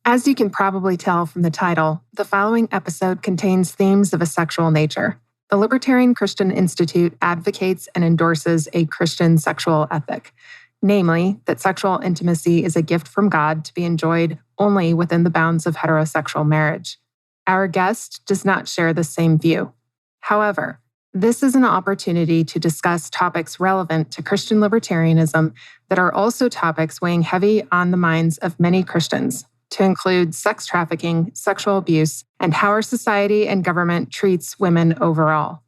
As you can probably tell from the title, the following episode contains themes of a sexual nature. The Libertarian Christian Institute advocates and endorses a Christian sexual ethic, namely that sexual intimacy is a gift from God to be enjoyed only within the bounds of heterosexual marriage. Our guest does not share the same view. However, this is an opportunity to discuss topics relevant to Christian libertarianism that are also topics weighing heavy on the minds of many Christians, to include sex trafficking, sexual abuse, and how our society and government treats women overall.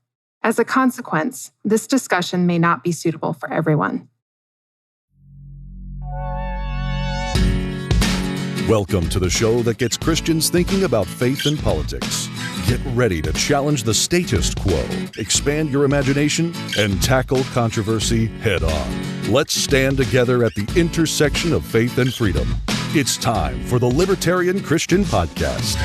As a consequence, this discussion may not be suitable for everyone. Welcome to the show that gets Christians thinking about faith and politics. Get ready to challenge the status quo, expand your imagination, and tackle controversy head on. Let's stand together at the intersection of faith and freedom. It's time for the Libertarian Christian Podcast.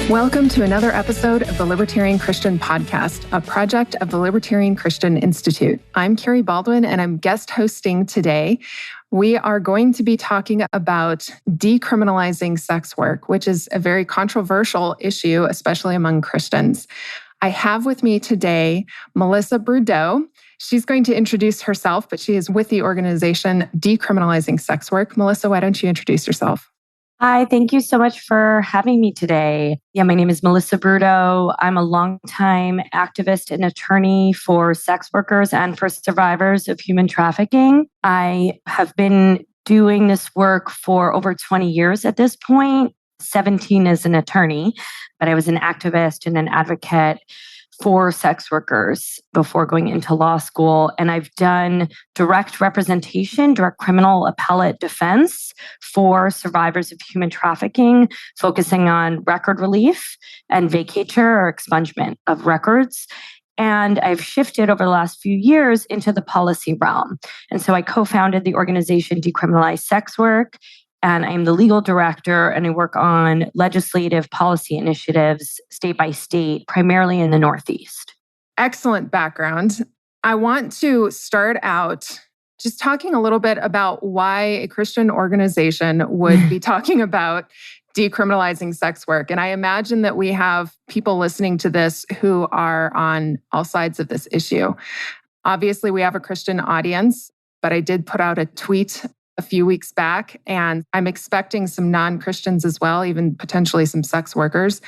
Welcome to another episode of the Libertarian Christian Podcast, a project of the Libertarian Christian Institute. I'm Kerry Baldwin, and I'm guest hosting today. We are going to be talking about decriminalizing sex work, which is a very controversial issue, especially among Christians. I have with me today Melissa Broudo. She's going to introduce herself, but she is with the organization Decriminalizing Sex Work. Melissa, why don't you introduce yourself? Hi, thank you so much for having me today. My name is Melissa Broudo. I'm a longtime activist and attorney for sex workers and for survivors of human trafficking. I have been doing this work for over 20 years at this point, 17 as an attorney, but I was an activist and an advocate for sex workers before going into law school. And I've done direct representation, direct criminal appellate defense for survivors of human trafficking, focusing on record relief and vacatur or expungement of records. And I've shifted over the last few years into the policy realm. And so I co-founded the organization Decriminalize Sex Work, and I'm the legal director, and I work on legislative policy initiatives state by state, primarily in the Northeast. Excellent background. I want to start out just talking a little bit about why a Christian organization would be talking about decriminalizing sex work. And I imagine that we have people listening to this who are on all sides of this issue. Obviously, we have a Christian audience, but I did put out a tweet a few weeks back, and I'm expecting some non-Christians as well, even potentially some sex workers.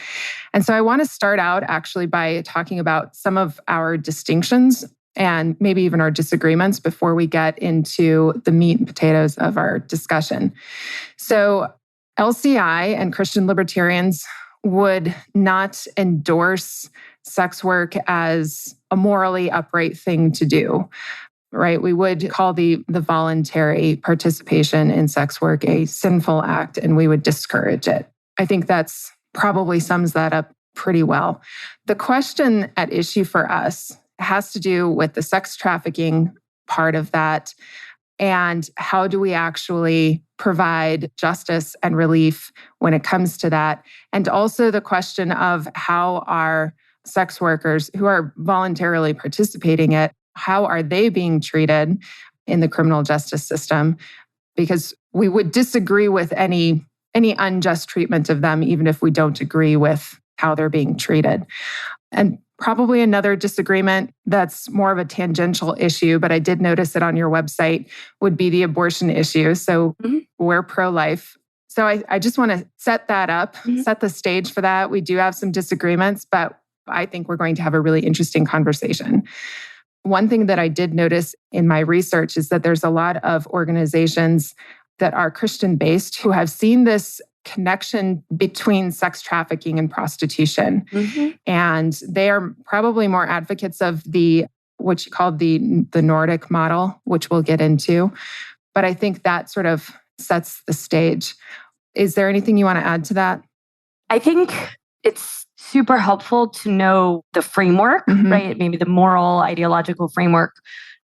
And so I want to start out actually by talking about some of our distinctions and maybe even our disagreements before we get into the meat and potatoes of our discussion. So LCI and Christian libertarians would not endorse sex work as a morally upright thing to do. Right? We would call the voluntary participation in sex work a sinful act, and we would discourage it. I think that's probably sums that up pretty well. The question at issue for us has to do with the sex trafficking part of that, and how do we actually provide justice and relief when it comes to that, and also the question of how our sex workers who are voluntarily participating in it, how are they being treated in the criminal justice system? Because we would disagree with any unjust treatment of them, even if we don't agree with how they're being treated. And probably another disagreement that's more of a tangential issue, but I did notice it on your website, would be the abortion issue. So we're pro-life. So I just want to set that up, set the stage for that. We do have some disagreements, but I think we're going to have a really interesting conversation. One thing that I did notice in my research is that there's a lot of organizations that are Christian-based who have seen this connection between sex trafficking and prostitution. And they are probably more advocates of what you call the Nordic model, which we'll get into. But I think that sort of sets the stage. Is there anything you want to add to that? I think it's super helpful to know the framework, right? Maybe the moral, ideological framework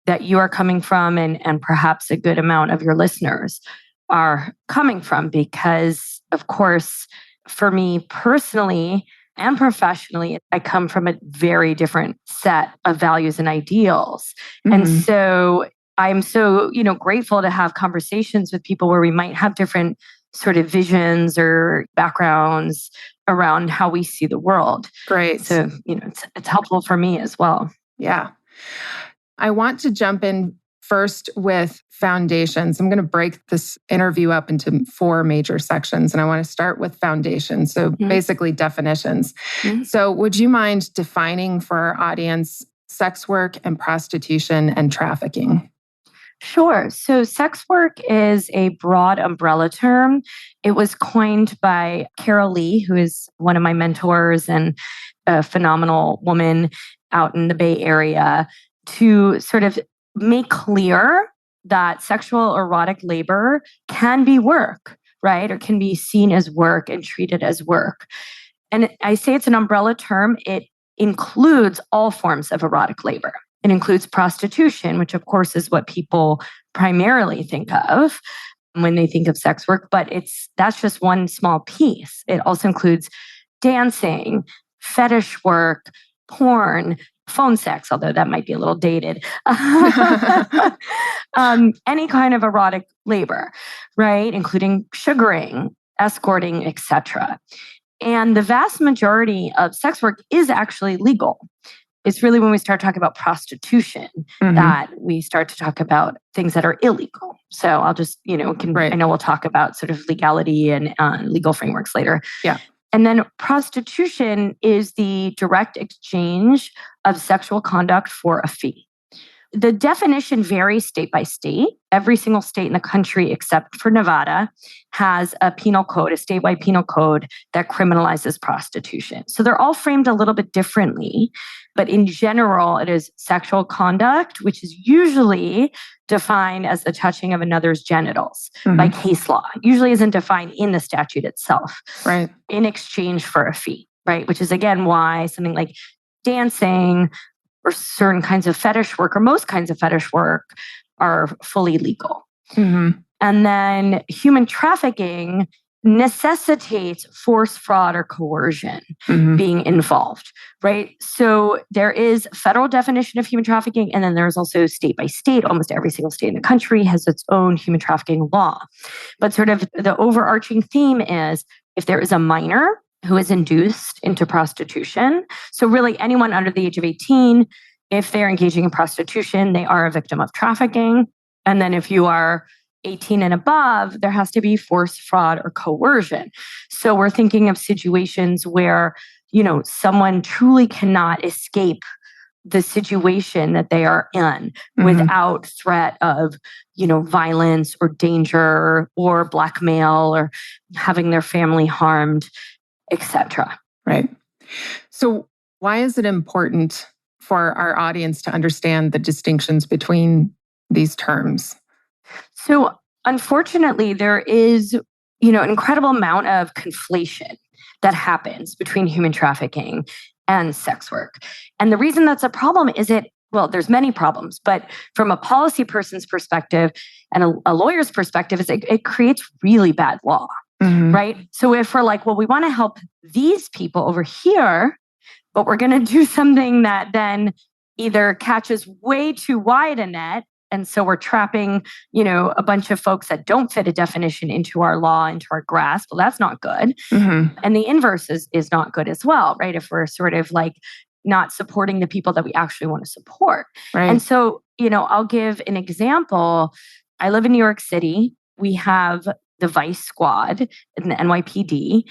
that you are coming from, and perhaps a good amount of your listeners are coming from. Because, of course, for me personally and professionally, I come from a very different set of values and ideals. And so I'm so, grateful to have conversations with people where we might have different sort of visions or backgrounds around how we see the world. Great. So, it's helpful for me as well. Yeah. I want to jump in first with foundations. I'm going to break this interview up into 4 major sections, and I want to start with foundations. So basically definitions. So would you mind defining for our audience sex work and prostitution and trafficking? Sure. So sex work is a broad umbrella term. It was coined by Carol Lee, who is one of my mentors and a phenomenal woman out in the Bay Area, to sort of make clear that sexual erotic labor can be work, right? Or can be seen as work and treated as work. And I say it's an umbrella term. It includes all forms of erotic labor. It includes prostitution, which of course is what people primarily think of when they think of sex work, but that's just one small piece. It also includes dancing, fetish work, porn, phone sex, although that might be a little dated. Any kind of erotic labor, right? Including sugaring, escorting, etc. And the vast majority of sex work is actually legal. It's really when we start talking about prostitution that we start to talk about things that are illegal. So I'll just, I know we'll talk about sort of legality and legal frameworks later. Yeah. And then prostitution is the direct exchange of sexual conduct for a fee. The definition varies state by state. Every single state in the country, except for Nevada, has a penal code, a statewide penal code that criminalizes prostitution. So they're all framed a little bit differently. But in general, it is sexual conduct, which is usually defined as the touching of another's genitals by case law. Usually isn't defined in the statute itself. Right. In exchange for a fee, right? Which is, again, why something like dancing or certain kinds of fetish work, or most kinds of fetish work, are fully legal. And then human trafficking necessitates force, fraud, or coercion being involved, right? So there is a federal definition of human trafficking, and then there's also state by state. Almost every single state in the country has its own human trafficking law. But sort of the overarching theme is if there is a minor who is induced into prostitution. So really anyone under the age of 18, if they're engaging in prostitution, they are a victim of trafficking. And then if you are 18 and above, there has to be force, fraud, or coercion. So we're thinking of situations where, someone truly cannot escape the situation that they are in without threat of, violence or danger or blackmail or having their family harmed, etc. Right. So why is it important for our audience to understand the distinctions between these terms? So unfortunately, there is, an incredible amount of conflation that happens between human trafficking and sex work. And the reason that's a problem is there's many problems, but from a policy person's perspective and a lawyer's perspective, it creates really bad law. Right? So if we're like, well, we want to help these people over here, but we're going to do something that then either catches way too wide a net, and so we're trapping, a bunch of folks that don't fit a definition into our law, into our grasp. Well, that's not good. And the inverse is not good as well, right? If we're sort of like not supporting the people that we actually want to support. Right. And so, I'll give an example. I live in New York City. We have the Vice Squad in the NYPD,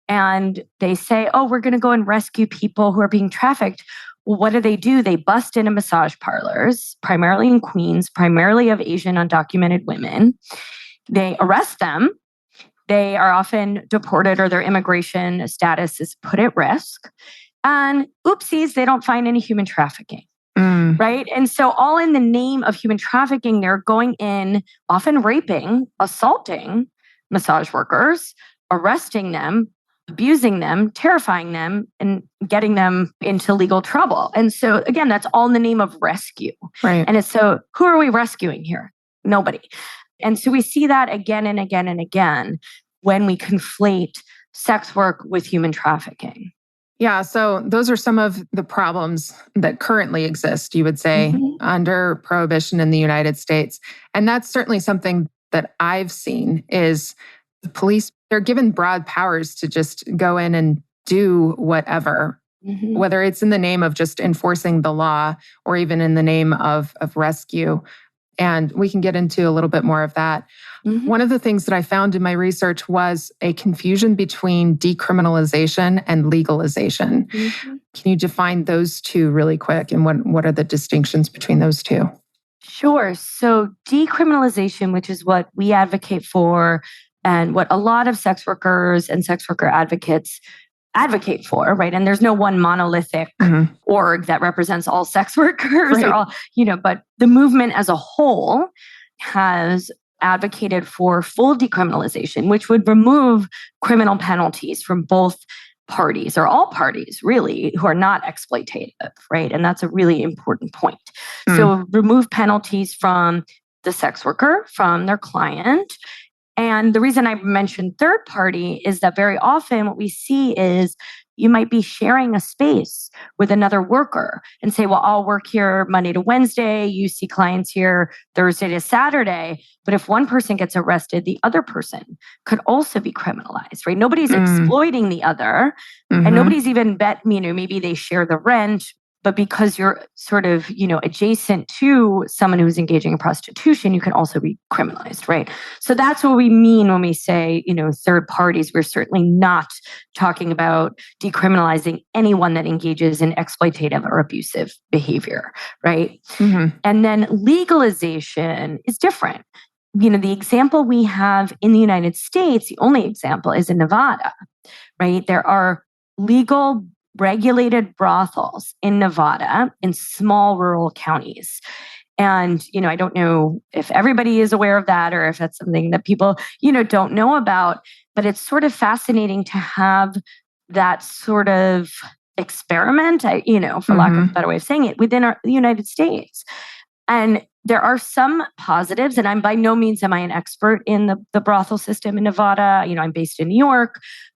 and they say, oh, we're going to go and rescue people who are being trafficked. Well, what do? They bust into massage parlors, primarily in Queens, primarily of Asian undocumented women. They arrest them. They are often deported or their immigration status is put at risk. And oopsies, they don't find any human trafficking. Right? And so all in the name of human trafficking, they're going in, often raping, assaulting massage workers, arresting them, abusing them, terrifying them, and getting them into legal trouble. And so again, that's all in the name of rescue. Right. And so who are we rescuing here? Nobody. And so we see that again and again and again when we conflate sex work with human trafficking. Yeah, so those are some of the problems that currently exist, you would say, under prohibition in the United States. And that's certainly something that I've seen is The police, they're given broad powers to just go in and do whatever, whether it's in the name of just enforcing the law or even in the name of rescue. And we can get into a little bit more of that. One of the things that I found in my research was a confusion between decriminalization and legalization. Can you define those two really quick? And what are the distinctions between those two? Sure. So decriminalization, which is what we advocate for and what a lot of sex workers and sex worker advocates advocate for, right? And there's no one monolithic org that represents all sex workers or all, but the movement as a whole has advocated for full decriminalization, which would remove criminal penalties from both parties or all parties really who are not exploitative, right? And that's a really important point. So remove penalties from the sex worker, from their client. And the reason I mentioned third party is that very often what we see is you might be sharing a space with another worker and say, well, I'll work here Monday to Wednesday. You see clients here Thursday to Saturday. But if one person gets arrested, the other person could also be criminalized, right? Nobody's exploiting the other and nobody's even maybe they share the rent. But because you're sort of, adjacent to someone who's engaging in prostitution, you can also be criminalized, right? So that's what we mean when we say, third parties. We're certainly not talking about decriminalizing anyone that engages in exploitative or abusive behavior, right? And then legalization is different. The example we have in the United States, the only example is in Nevada, right? There are legal regulated brothels in Nevada in small rural counties. And, I don't know if everybody is aware of that or if that's something that people, don't know about, but it's sort of fascinating to have that sort of experiment, for lack of a better way of saying it, within the United States. And there are some positives, and I'm by no means am I an expert in the brothel system in Nevada. I'm based in New York,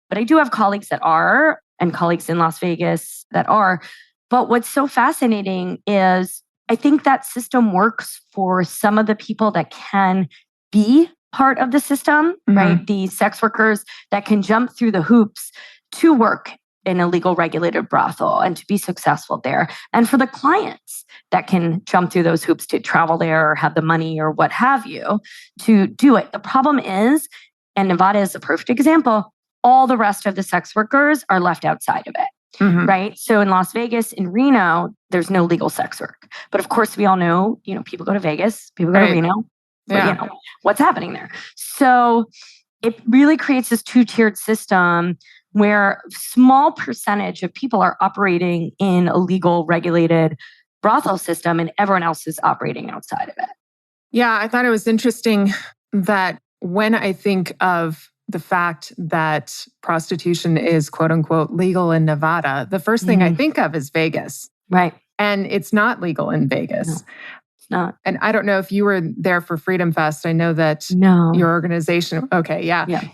but I do have colleagues that are, and colleagues in Las Vegas that are. But what's so fascinating is I think that system works for some of the people that can be part of the system, right? The sex workers that can jump through the hoops to work in a legal regulated brothel and to be successful there. And for the clients that can jump through those hoops to travel there or have the money or what have you to do it. The problem is, and Nevada is a perfect example, all the rest of the sex workers are left outside of it, right? So in Las Vegas, in Reno, there's no legal sex work. But of course, we all know, people go to Vegas, people go to Reno, but, what's happening there? So it really creates this two-tiered system where small percentage of people are operating in a legal regulated brothel system and everyone else is operating outside of it. Yeah, I thought it was interesting that when I think of the fact that prostitution is quote unquote legal in Nevada, the first thing I think of is Vegas. Right. And it's not legal in Vegas. No, it's not. And I don't know if you were there for Freedom Fest. I know that your organization,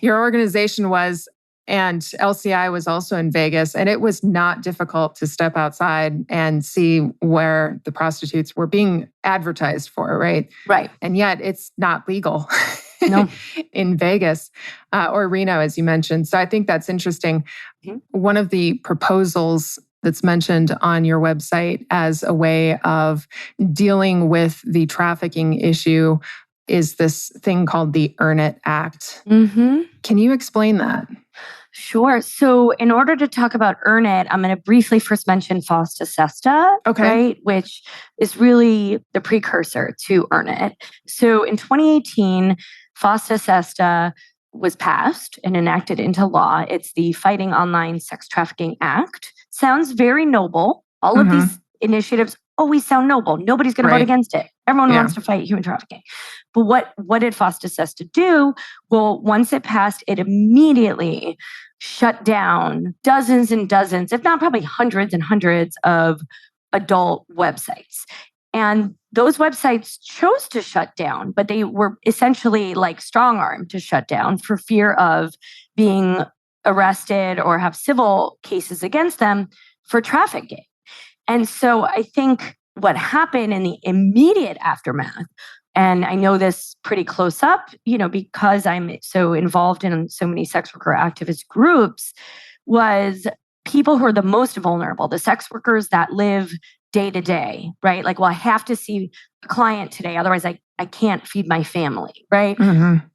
your organization was, and LCI was also in Vegas. And it was not difficult to step outside and see where the prostitutes were being advertised for, right? Right. And yet it's not legal. No. in Vegas or Reno, as you mentioned. So I think that's interesting. One of the proposals that's mentioned on your website as a way of dealing with the trafficking issue is this thing called the Earn It Act. Can you explain that? Sure. So in order to talk about Earn It, I'm going to briefly first mention FOSTA SESTA, right? Which is really the precursor to Earn It. So in 2018, FOSTA SESTA was passed and enacted into law. It's the Fighting Online Sex Trafficking Act. Sounds very noble. All of these initiatives always sound noble. Nobody's going to vote against it. Everyone wants to fight human trafficking. But what did FOSTA SESTA do? Well, once it passed, it immediately shut down dozens and dozens, if not probably hundreds and hundreds of adult websites. And those websites chose to shut down, but they were essentially like strong-armed to shut down for fear of being arrested or have civil cases against them for trafficking. And so I think what happened in the immediate aftermath, and I know this pretty close up, because I'm so involved in so many sex worker activist groups, was people who are the most vulnerable, the sex workers that live day to day, right? Like, well, I have to see a client today, otherwise I can't feed my family, right?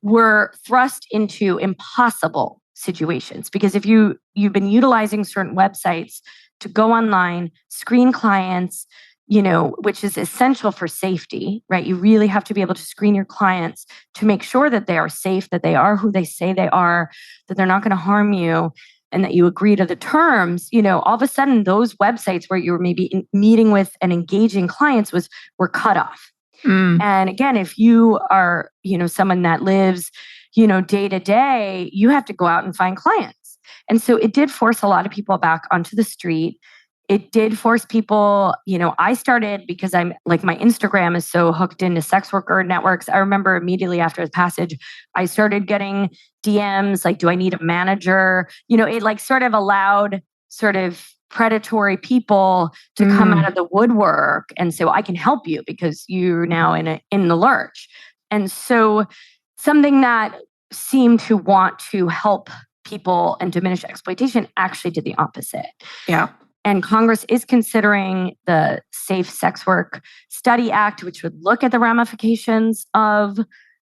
We're thrust into impossible situations because if you've been utilizing certain websites to go online, screen clients, which is essential for safety, right? You really have to be able to screen your clients to make sure that they are safe, that they are who they say they are, that they're not going to harm you, and that you agree to the terms. All of a sudden, those websites where you were maybe meeting with and engaging clients were cut off. And again, if you are, someone that lives, day to day, you have to go out and find clients. And so it did force a lot of people back onto the street. It did force people, I started because I'm like, my Instagram is so hooked into sex worker networks. I remember immediately after the passage, I started getting DMs like, do I need a manager? It like sort of allowed sort of predatory people to come out of the woodwork and say, well, I can help you because you're now in the lurch. And so something that seemed to want to help people and diminish exploitation actually did the opposite. Yeah. And Congress is considering the Safe Sex Work Study Act, which would look at the ramifications of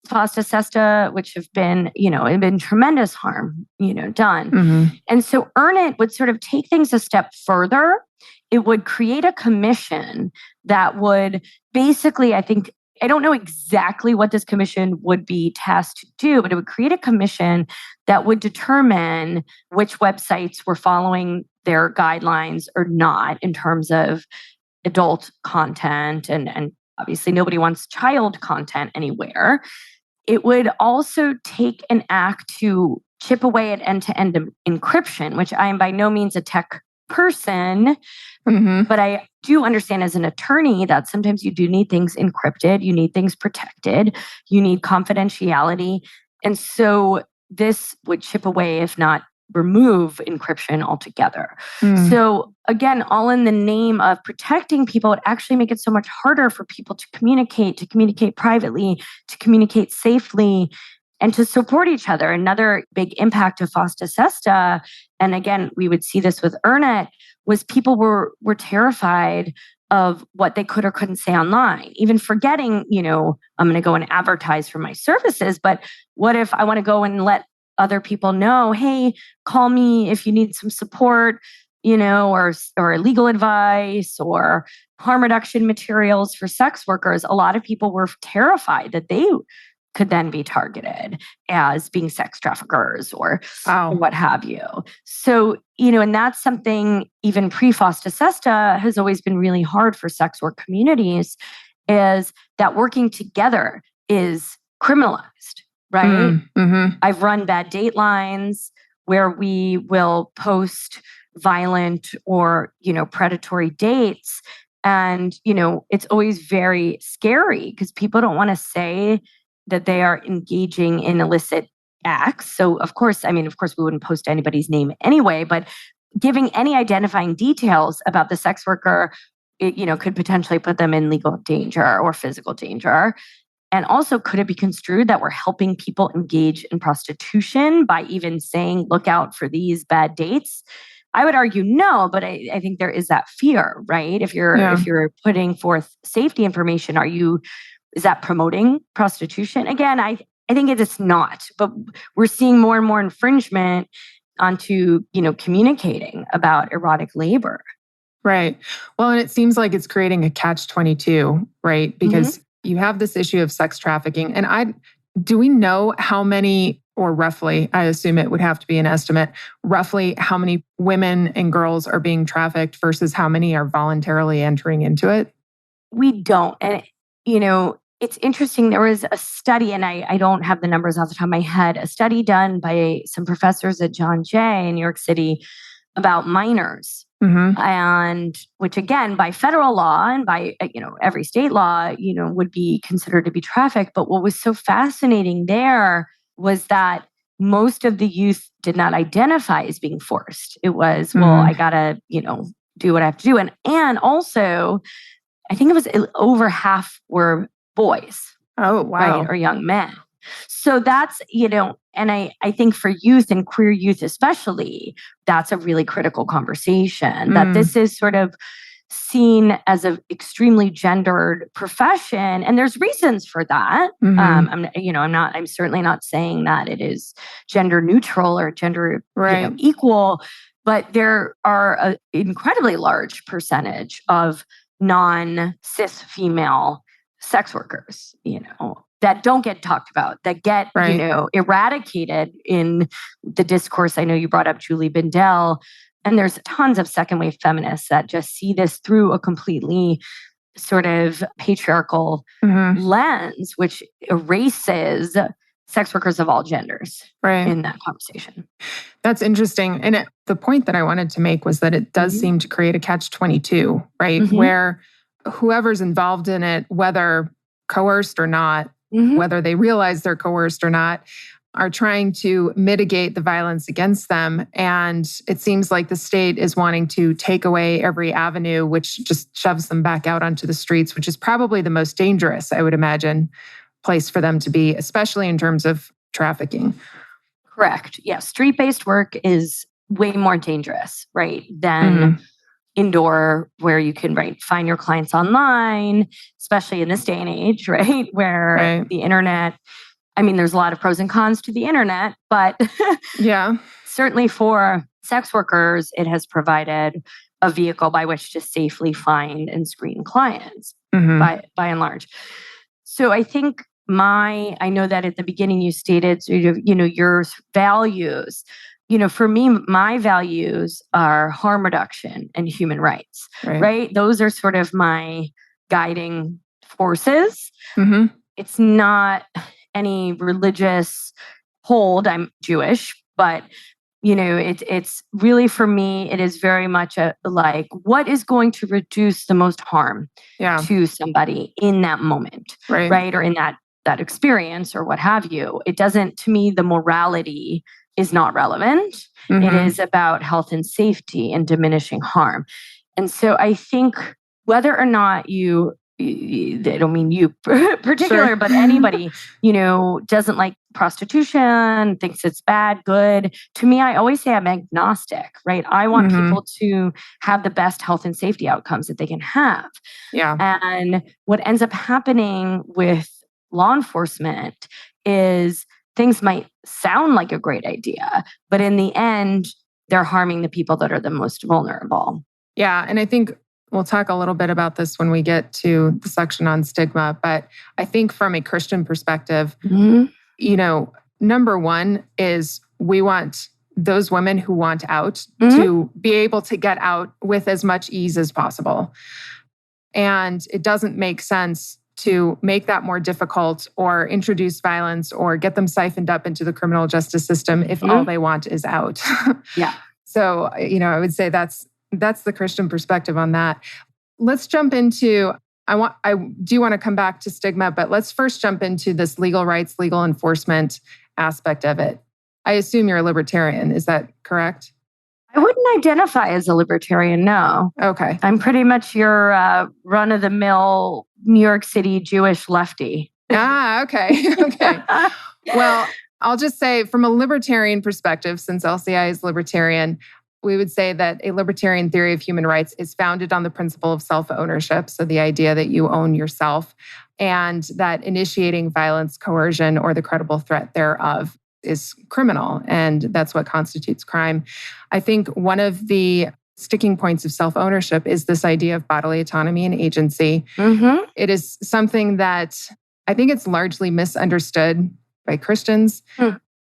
FOSTA, SESTA, which have been, have been tremendous harm, done. And so Earn It would sort of take things a step further. It would create a commission that would basically, I don't know exactly what this commission would be tasked to do, but it would create a commission that would determine which websites were following their guidelines or not in terms of adult content. And obviously nobody wants child content anywhere. It would also take an act to chip away at end-to-end encryption, which I am by no means a tech person, but I do understand as an attorney that sometimes you do need things encrypted, you need things protected, you need confidentiality. And so this would chip away, if not remove, encryption altogether. So again, all in the name of protecting people, it actually make it so much harder for people to communicate privately, to communicate safely, and to support each other. Another big impact of FOSTA SESTA, and again, we would see this with Earn It, was people were terrified of what they could or couldn't say online, even forgetting, I'm going to go and advertise for my services, but what if I want to go and let other people know, hey, call me if you need some support, or legal advice or harm reduction materials for sex workers. A lot of people were terrified that they could then be targeted as being sex traffickers or what have you. So, and that's something even pre-FOSTA SESTA has always been really hard for sex work communities, is that working together is criminalized, right? I've run bad date lines where we will post violent or, predatory dates. And, it's always very scary because people don't want to say that they are engaging in illicit acts. So of course, we wouldn't post anybody's name anyway, but giving any identifying details about the sex worker, it, could potentially put them in legal danger or physical danger. And also, could it be construed that we're helping people engage in prostitution by even saying, look out for these bad dates? I would argue no, but I think there is that fear, right? If you're putting forth safety information, is that promoting prostitution? Again, I think it is not, but we're seeing more and more infringement onto, communicating about erotic labor. Right. Well, and it seems like it's creating a catch-22, right? Because you have this issue of sex trafficking. And do we know how many, or roughly, I assume it would have to be an estimate, roughly how many women and girls are being trafficked versus how many are voluntarily entering into it? We don't. And, it's interesting. There was a study, and I don't have the numbers off the top of my head, a study done by some professors at John Jay in New York City about minors. And which again, by federal law and by, every state law, would be considered to be trafficked. But what was so fascinating there was that most of the youth did not identify as being forced. It was, well, I gotta, do what I have to do. And also, I think it was over half were boys. Oh, wow. Right, or young men. So that's, and I think for youth and queer youth especially, that's a really critical conversation, that this is sort of seen as an extremely gendered profession. And there's reasons for that. I'm certainly not saying that it is gender neutral or gender equal, but there are an incredibly large percentage of non-cis female sex workers, that don't get talked about, that get, eradicated in the discourse. I know you brought up Julie Bindel, and there's tons of second wave feminists that just see this through a completely sort of patriarchal lens, which erases sex workers of all genders in that conversation. That's interesting. And the point that I wanted to make was that it does seem to create a catch-22, right? Where whoever's involved in it, whether coerced or not, whether they realize they're coerced or not, are trying to mitigate the violence against them. And it seems like the state is wanting to take away every avenue, which just shoves them back out onto the streets, which is probably the most dangerous, I would imagine, place for them to be, especially in terms of trafficking. Correct. Yeah. Street-based work is way more dangerous, right, than indoor, where you can find your clients online, especially in this day and age, right, where the internet, I mean, there's a lot of pros and cons to the internet, but certainly for sex workers, it has provided a vehicle by which to safely find and screen clients by and large. So I think I know that at the beginning you stated, your values. For me, my values are harm reduction and human rights, right? Those are sort of my guiding forces. It's not any religious hold. I'm Jewish, but, it's really, for me, it is very much what is going to reduce the most harm to somebody in that moment, right? Or in that experience or what have you. It doesn't, to me, the morality is not relevant. It is about health and safety and diminishing harm. And so I think whether or not I don't mean you particular, but anybody, doesn't like prostitution, thinks it's bad, good. To me, I always say I'm agnostic, right? I want people to have the best health and safety outcomes that they can have. Yeah. And what ends up happening with law enforcement is things might sound like a great idea, but in the end, they're harming the people that are the most vulnerable. Yeah. And I think we'll talk a little bit about this when we get to the section on stigma. But I think from a Christian perspective, number one is we want those women who want out to be able to get out with as much ease as possible. And it doesn't make sense to make that more difficult or introduce violence or get them siphoned up into the criminal justice system if all they want is out. So, I would say that's the Christian perspective on that. Let's jump into, I do want to come back to stigma, but let's first jump into this legal rights, legal enforcement aspect of it. I assume you're a libertarian. Is that correct? I wouldn't identify as a libertarian, no. Okay. I'm pretty much your run-of-the-mill New York City Jewish lefty. Okay. Okay. Well, I'll just say from a libertarian perspective, since LCI is libertarian, we would say that a libertarian theory of human rights is founded on the principle of self-ownership, so the idea that you own yourself, and that initiating violence, coercion, or the credible threat thereof is criminal, and that's what constitutes crime. I think one of the sticking points of self-ownership is this idea of bodily autonomy and agency. It is something that I think it's largely misunderstood by Christians,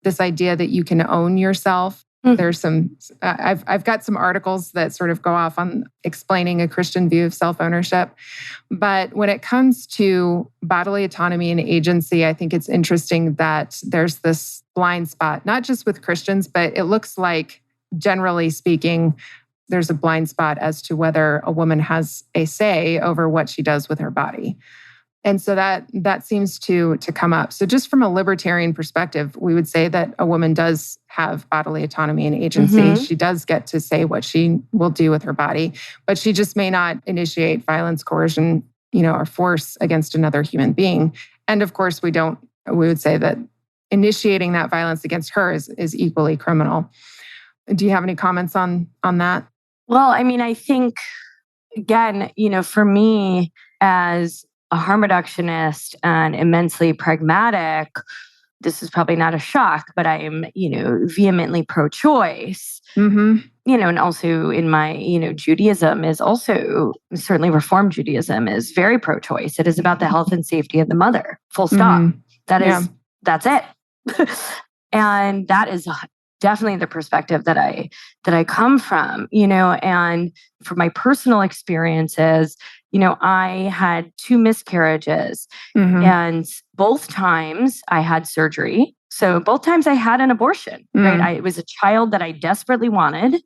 this idea that you can own yourself. There's some, I've got some articles that sort of go off on explaining a Christian view of self-ownership. But when it comes to bodily autonomy and agency, I think it's interesting that there's this blind spot, not just with Christians, but it looks like, generally speaking, there's a blind spot as to whether a woman has a say over what she does with her body. And so that seems to come up. So just from a libertarian perspective, we would say that a woman does have bodily autonomy and agency. She does get to say what she will do with her body, but she just may not initiate violence, coercion, a force against another human being. And of course, we would say that initiating that violence against her is equally criminal. Do you have any comments on that? Well, I mean, I think, again, for me as a harm reductionist and immensely pragmatic, this is probably not a shock, but I am, vehemently pro-choice. Mm-hmm. And also in my, Judaism is also, certainly Reform Judaism is very pro-choice. It is about the health and safety of the mother, full stop. Mm-hmm. That's it. And that is definitely the perspective that I come from, and from my personal experiences, I had 2 miscarriages, and both times I had surgery. So both times I had an abortion, right? It was a child that I desperately wanted.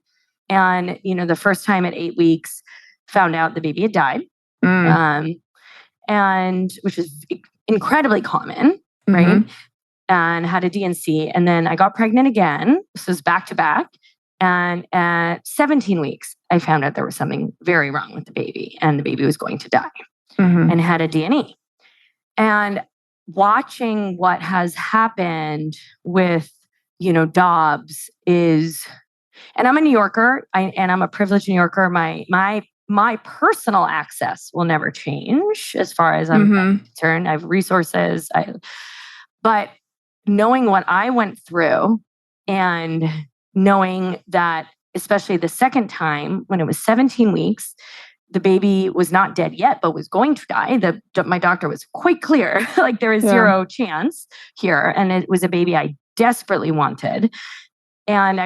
And, the first time at 8 weeks, found out the baby had died, and which is incredibly common, right? And had a DNC. And then I got pregnant again. This was back to back. And at 17 weeks, I found out there was something very wrong with the baby and the baby was going to die, and had a D&E. And watching what has happened with, Dobbs is, and I'm a New Yorker, and I'm a privileged New Yorker. My personal access will never change as far as I'm concerned. I have resources. But knowing what I went through and knowing that, especially the second time when it was 17 weeks, the baby was not dead yet, but was going to die. My doctor was quite clear, like there is zero chance here. And it was a baby I desperately wanted. And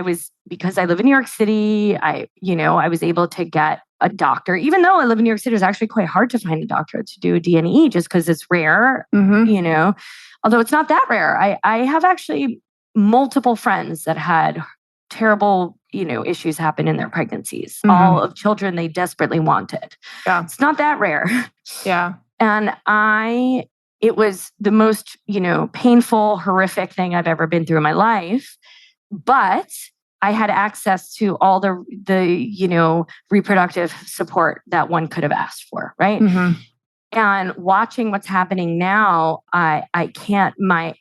because I live in New York City, I was able to get a doctor, even though I live in New York City, it was actually quite hard to find a doctor to do a D&E just because it's rare, although it's not that rare. I have actually multiple friends that had terrible, issues happen in their pregnancies, all of children they desperately wanted. Yeah. It's not that rare. Yeah. And it was the most, painful, horrific thing I've ever been through in my life. But I had access to all the reproductive support that one could have asked for, right? And watching what's happening now, I can't. My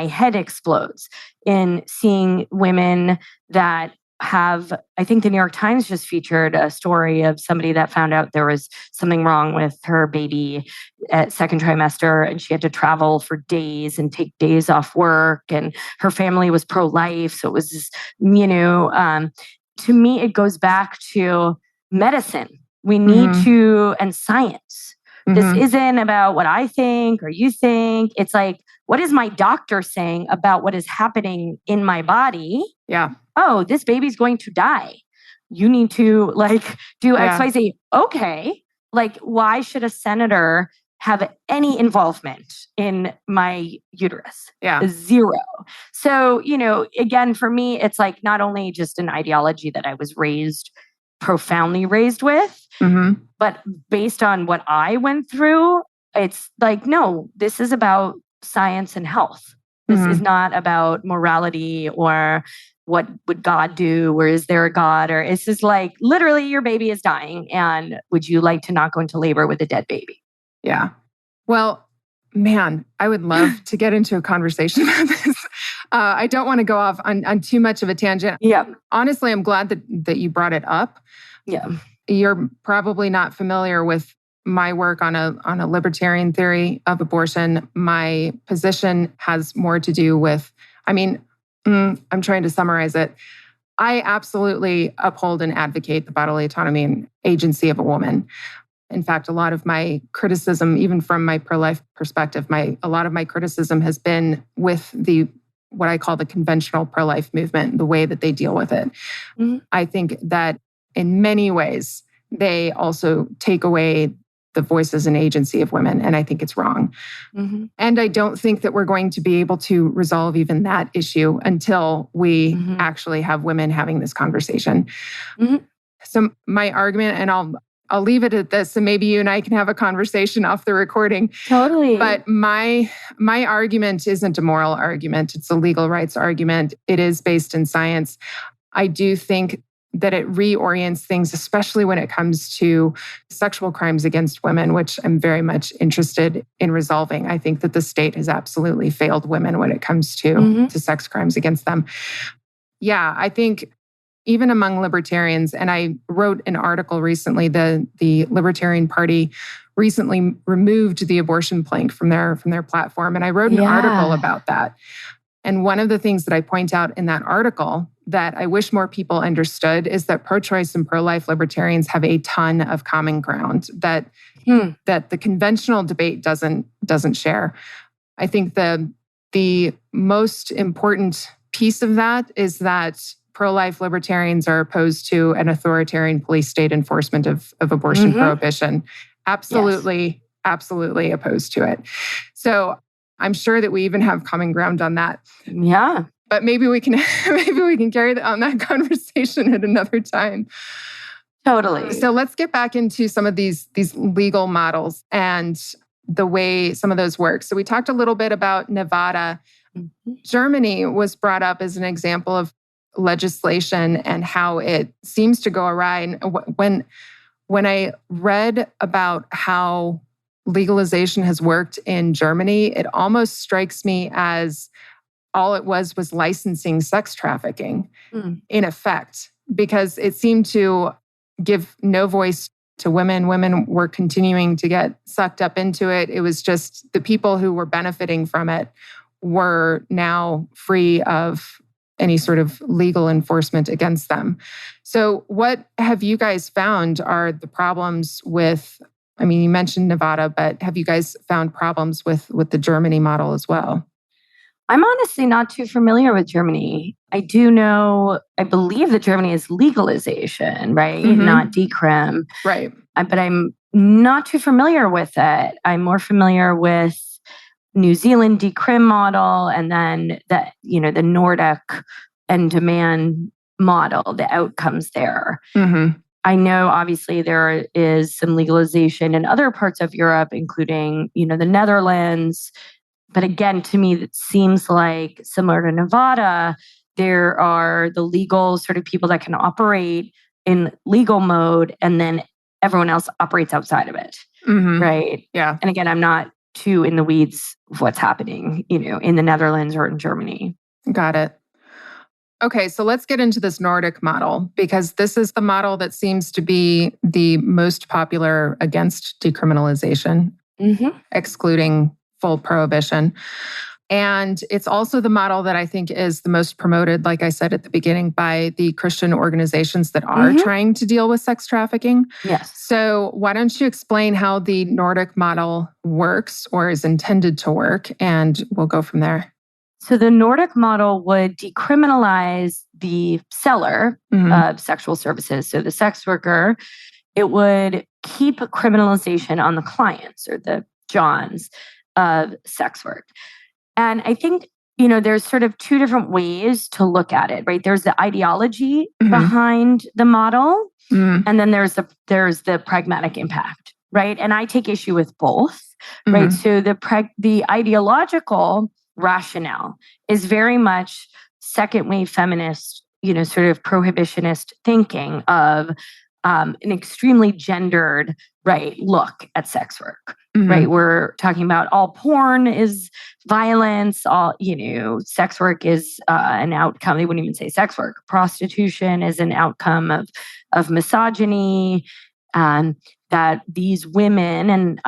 head explodes in seeing women that have. I think the New York Times just featured a story of somebody that found out there was something wrong with her baby at second trimester, and she had to travel for days and take days off work. And her family was pro-life, so it was just, to me, it goes back to medicine. We need to, and science. This isn't about what I think or you think. It's like, what is my doctor saying about what is happening in my body? Yeah. Oh, this baby's going to die. You need to do X, Y, Z. Okay. Why should a senator have any involvement in my uterus? Yeah. Zero. So, again, for me, it's not only just an ideology that I was profoundly raised with, but based on what I went through, it's no, this is about science and health. This is not about morality or what would God do, or is there a God, or it's just literally your baby is dying, and would you like to not go into labor with a dead baby? Yeah. Well, man, I would love to get into a conversation about this. I don't want to go off on too much of a tangent. Yeah. Honestly, I'm glad that you brought it up. Yeah. You're probably not familiar with my work on a libertarian theory of abortion. My position has more to do with, I'm trying to summarize it. I absolutely uphold and advocate the bodily autonomy and agency of a woman. In fact, a lot of my criticism, even from my pro-life perspective, a lot of my criticism has been with what I call the conventional pro-life movement, the way that they deal with it. I think that in many ways, they also take away the voices and agency of women, and I think it's wrong. And I don't think that we're going to be able to resolve even that issue until we actually have women having this conversation. So my argument, and I'll leave it at this, and maybe you and I can have a conversation off the recording. Totally. But my argument isn't a moral argument. It's a legal rights argument. It is based in science. I do think that it reorients things, especially when it comes to sexual crimes against women, which I'm very much interested in resolving. I think that the state has absolutely failed women when it comes to sex crimes against them. Yeah, I think even among libertarians, and I wrote an article recently, the Libertarian Party recently removed the abortion plank from their platform. And I wrote an article about that. And one of the things that I point out in that article that I wish more people understood is that pro-choice and pro-life libertarians have a ton of common ground that the conventional debate doesn't share. I think the most important piece of that is that pro-life libertarians are opposed to an authoritarian police state enforcement of abortion prohibition. Absolutely opposed to it. So I'm sure that we even have common ground on that. Yeah. But maybe we can carry on that conversation at another time. Totally. So let's get back into some of these legal models and the way some of those work. So we talked a little bit about Nevada. Germany was brought up as an example of legislation and how it seems to go awry. And when I read about how legalization has worked in Germany, it almost strikes me as all it was licensing sex trafficking in effect, because it seemed to give no voice to women. Women were continuing to get sucked up into it. It was just the people who were benefiting from it were now free of any sort of legal enforcement against them. So what have you guys found are the problems with, I mean, you mentioned Nevada, but have you guys found problems with the Germany model as well? I'm honestly not too familiar with Germany. I do know, I believe that Germany is legalization, right? Not decrim. Right. But I'm not too familiar with it. I'm more familiar with New Zealand decrim model and then the Nordic and demand model, the outcomes there. I know obviously there is some legalization in other parts of Europe, including, the Netherlands. But again, to me, it seems like similar to Nevada, there are the legal sort of people that can operate in legal mode, and then everyone else operates outside of it. Right? Yeah. And again, I'm not too in the weeds of what's happening, in the Netherlands or in Germany. Got it. Okay, so let's get into this Nordic model, because this is the model that seems to be the most popular against decriminalization, excluding full prohibition. And it's also the model that I think is the most promoted, like I said at the beginning, by the Christian organizations that are trying to deal with sex trafficking. Yes. So why don't you explain how the Nordic model works or is intended to work, and we'll go from there. So the Nordic model would decriminalize the seller of sexual services. So the sex worker, it would keep criminalization on the clients or the Johns of sex work. And I think, there's sort of two different ways to look at it, right? There's the ideology behind the model, and then there's the pragmatic impact, right? And I take issue with both, right? So the ideological rationale is very much second wave feminist, sort of prohibitionist thinking of an extremely gendered, right, look at sex work, right? We're talking about all porn is violence, all, sex work is an outcome. They wouldn't even say sex work. Prostitution is an outcome of misogyny. That these women, and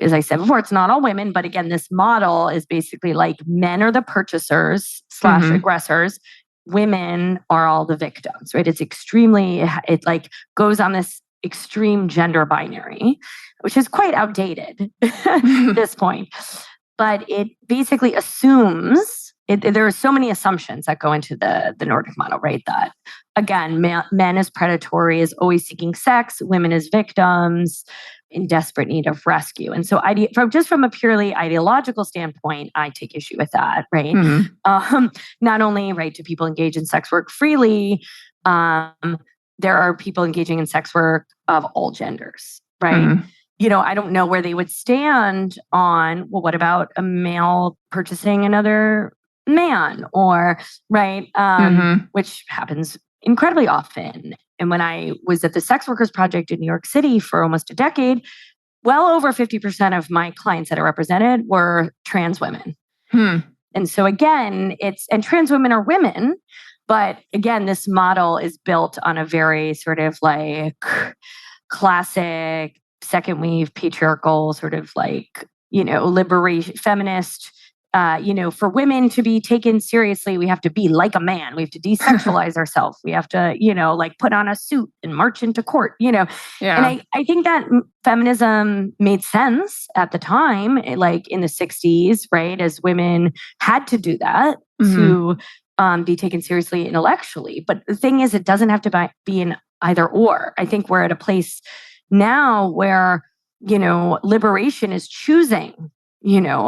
as I said before, it's not all women, but again, this model is basically like men are the purchasers / aggressors. Women are all the victims, right? It like goes on this extreme gender binary, which is quite outdated at this point. But it basically assumes, there are so many assumptions that go into the Nordic model, right? That again, men as predatory, is always seeking sex, women as victims in desperate need of rescue. And so from a purely ideological standpoint, I take issue with that, right? Not only, right, do people engage in sex work freely, there are people engaging in sex work of all genders, right? I don't know where they would stand on, well, what about a male purchasing another man, or, right, which happens incredibly often. And when I was at the Sex Workers Project in New York City for almost a decade, well over 50% of my clients that I represented were trans women. And so again, and trans women are women, but again, this model is built on a very sort of like classic second wave patriarchal sort of like, liberation, feminist, for women to be taken seriously, we have to be like a man. We have to desexualize ourselves. We have to, like put on a suit and march into court, Yeah. And I think that feminism made sense at the time, like in the 60s, right? As women had to do that to be taken seriously intellectually. But the thing is, it doesn't have to be an either or. I think we're at a place now where, liberation is choosing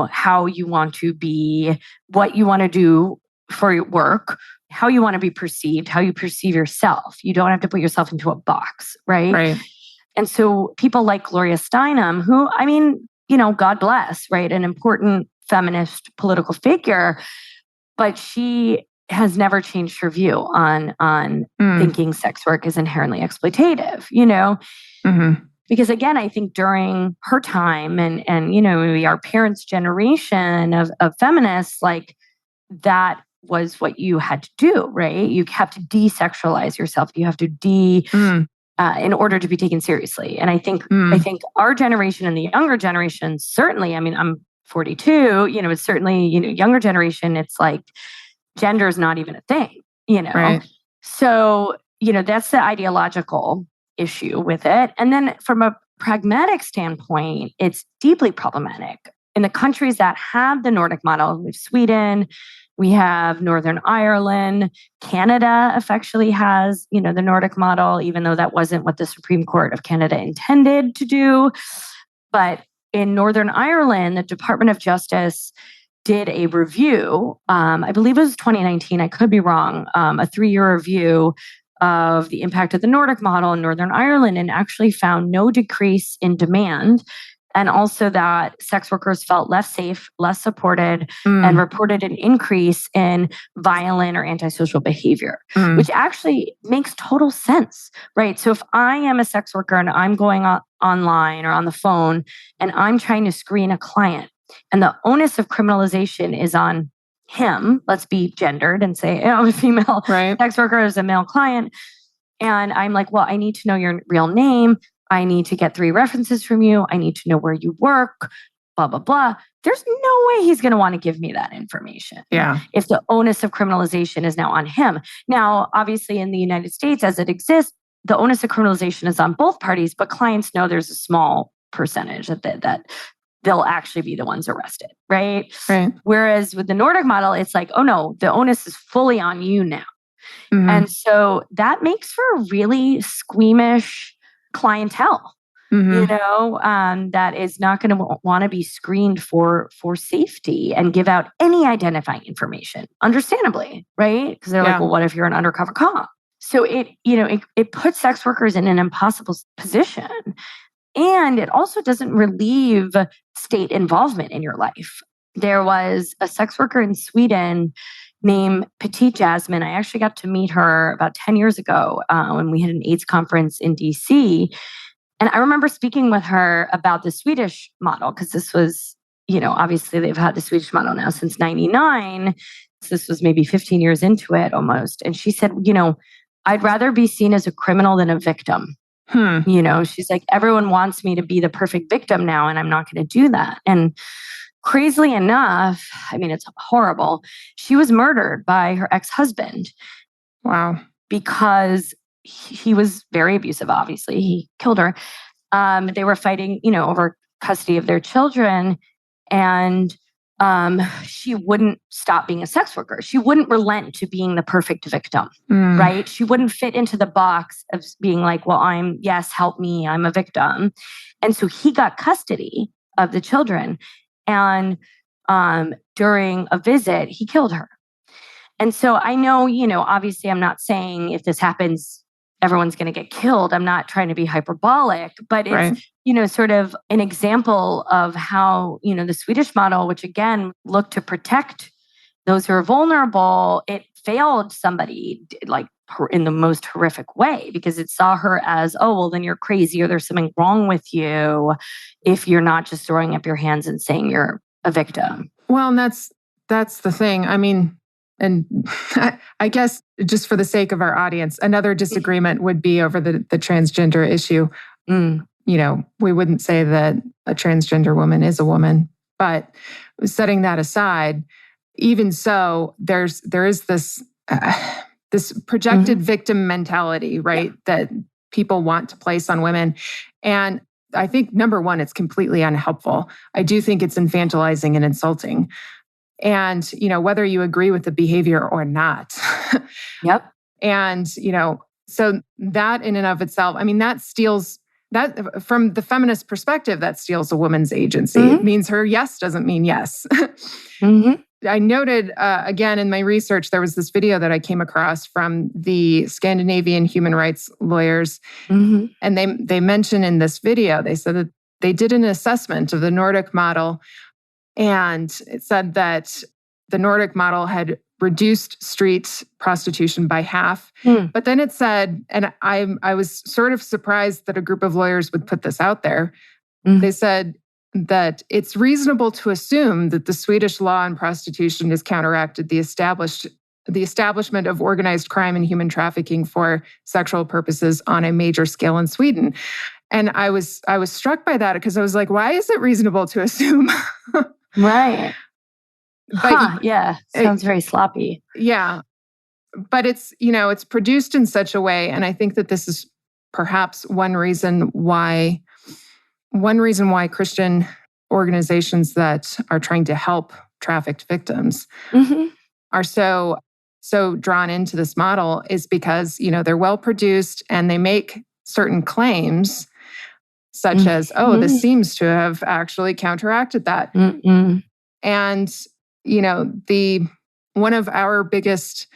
how you want to be, what you want to do for your work, how you want to be perceived, how you perceive yourself. You don't have to put yourself into a box, right? Right. And so people like Gloria Steinem, who, God bless, right? An important feminist political figure, but she has never changed her view on thinking sex work is inherently exploitative, Because again, I think during her time and maybe our parents' generation of feminists, like that was what you had to do, right? You have to desexualize yourself. You have to in order to be taken seriously. And I think our generation and the younger generation, certainly, I'm 42, it's certainly, younger generation, it's like gender is not even a thing, Right. So, that's the ideological issue with it. And then from a pragmatic standpoint, it's deeply problematic. In the countries that have the Nordic model, we have Sweden, we have Northern Ireland, Canada effectively has, the Nordic model, even though that wasn't what the Supreme Court of Canada intended to do. But in Northern Ireland, the Department of Justice did a review, I believe it was 2019, I could be wrong, a 3-year review of the impact of the Nordic model in Northern Ireland, and actually found no decrease in demand. And also that sex workers felt less safe, less supported, and reported an increase in violent or antisocial behavior, which actually makes total sense, right? So if I am a sex worker and I'm going online or on the phone and I'm trying to screen a client, and the onus of criminalization is on him, let's be gendered and say, a female sex worker is a male client. And I'm like, well, I need to know your real name. I need to get 3 references from you. I need to know where you work, blah, blah, blah. There's no way he's going to want to give me that information. Yeah. If the onus of criminalization is now on him. Now, obviously in the United States as it exists, the onus of criminalization is on both parties, but clients know there's a small percentage that they'll actually be the ones arrested, right? Whereas with the Nordic model, it's like, oh no, the onus is fully on you now. And so that makes for a really squeamish clientele, that is not going to want to be screened for safety and give out any identifying information, understandably, right? Because they're like, well, what if you're an undercover cop? So it puts sex workers in an impossible position. And it also doesn't relieve state involvement in your life. There was a sex worker in Sweden named Petite Jasmine. I actually got to meet her about 10 years ago when we had an AIDS conference in DC. And I remember speaking with her about the Swedish model, because this was, obviously they've had the Swedish model now since 99. So this was maybe 15 years into it almost. And she said, I'd rather be seen as a criminal than a victim. She's like, everyone wants me to be the perfect victim now, and I'm not going to do that. And crazily enough, it's horrible. She was murdered by her ex-husband. Wow. Because he was very abusive, obviously. He killed her. They were fighting, over custody of their children. And she wouldn't stop being a sex worker. She wouldn't relent to being the perfect victim, right? She wouldn't fit into the box of being like, well, help me, I'm a victim. And so he got custody of the children. And during a visit, he killed her. And so I know, obviously I'm not saying if this happens, everyone's going to get killed. I'm not trying to be hyperbolic, but it's, sort of an example of how, the Swedish model, which again, looked to protect those who are vulnerable, it failed somebody, like in the most horrific way, because it saw her as, oh, well, then you're crazy or there's something wrong with you if you're not just throwing up your hands and saying you're a victim. Well, and that's the thing. I mean, and I guess just for the sake of our audience, another disagreement would be over the transgender issue. You know, we wouldn't say that a transgender woman is a woman, but setting that aside, even so, there is this this projected victim mentality, right? That people want to place on women. And I think, number one, it's completely unhelpful. I do think it's infantilizing and insulting. And, you know, whether you agree with the behavior or not. Yep. And, you know, so that in and of itself, I mean, that steals, that from the feminist perspective, that steals a woman's agency. It means her yes doesn't mean yes. I noted, again, in my research, there was this video that I came across from the Scandinavian human rights lawyers. And they mentioned in this video, they said that they did an assessment of the Nordic model. And it said that the Nordic model had reduced street prostitution by half. But then it said, and I was sort of surprised that a group of lawyers would put this out there. They said that it's reasonable to assume that the Swedish law on prostitution has counteracted the establishment of organized crime and human trafficking for sexual purposes on a major scale in Sweden. And I was struck by that because I was like, why is it reasonable to assume? Right. But yeah, sounds very sloppy. Yeah. But it's, you know, it's produced in such a way, and I think that this is perhaps one reason why Christian organizations that are trying to help trafficked victims are so drawn into this model is because, you know, they're well produced and they make certain claims such as, oh, this seems to have actually counteracted that. And, you know, one of our biggest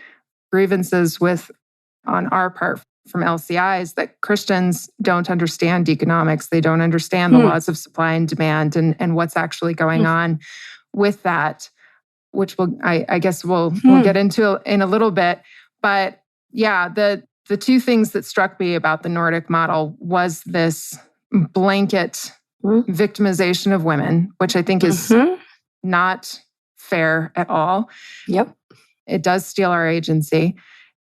grievances on our part from LCI is that Christians don't understand economics. They don't understand the laws of supply and demand and what's actually going on with that, which I guess we'll get into in a little bit. But yeah, the two things that struck me about the Nordic model was this blanket victimization of women, which I think is not fair at all. Yep. It does steal our agency.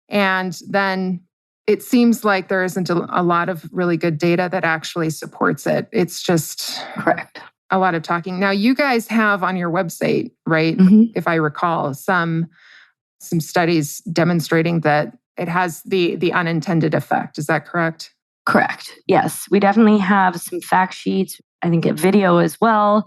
And then it seems like there isn't a lot of really good data that actually supports it. It's just correct. A lot of talking. Now, you guys have on your website, right, if I recall, some studies demonstrating that it has the unintended effect. Is that correct? Correct. Yes. We definitely have some fact sheets, I think a video as well,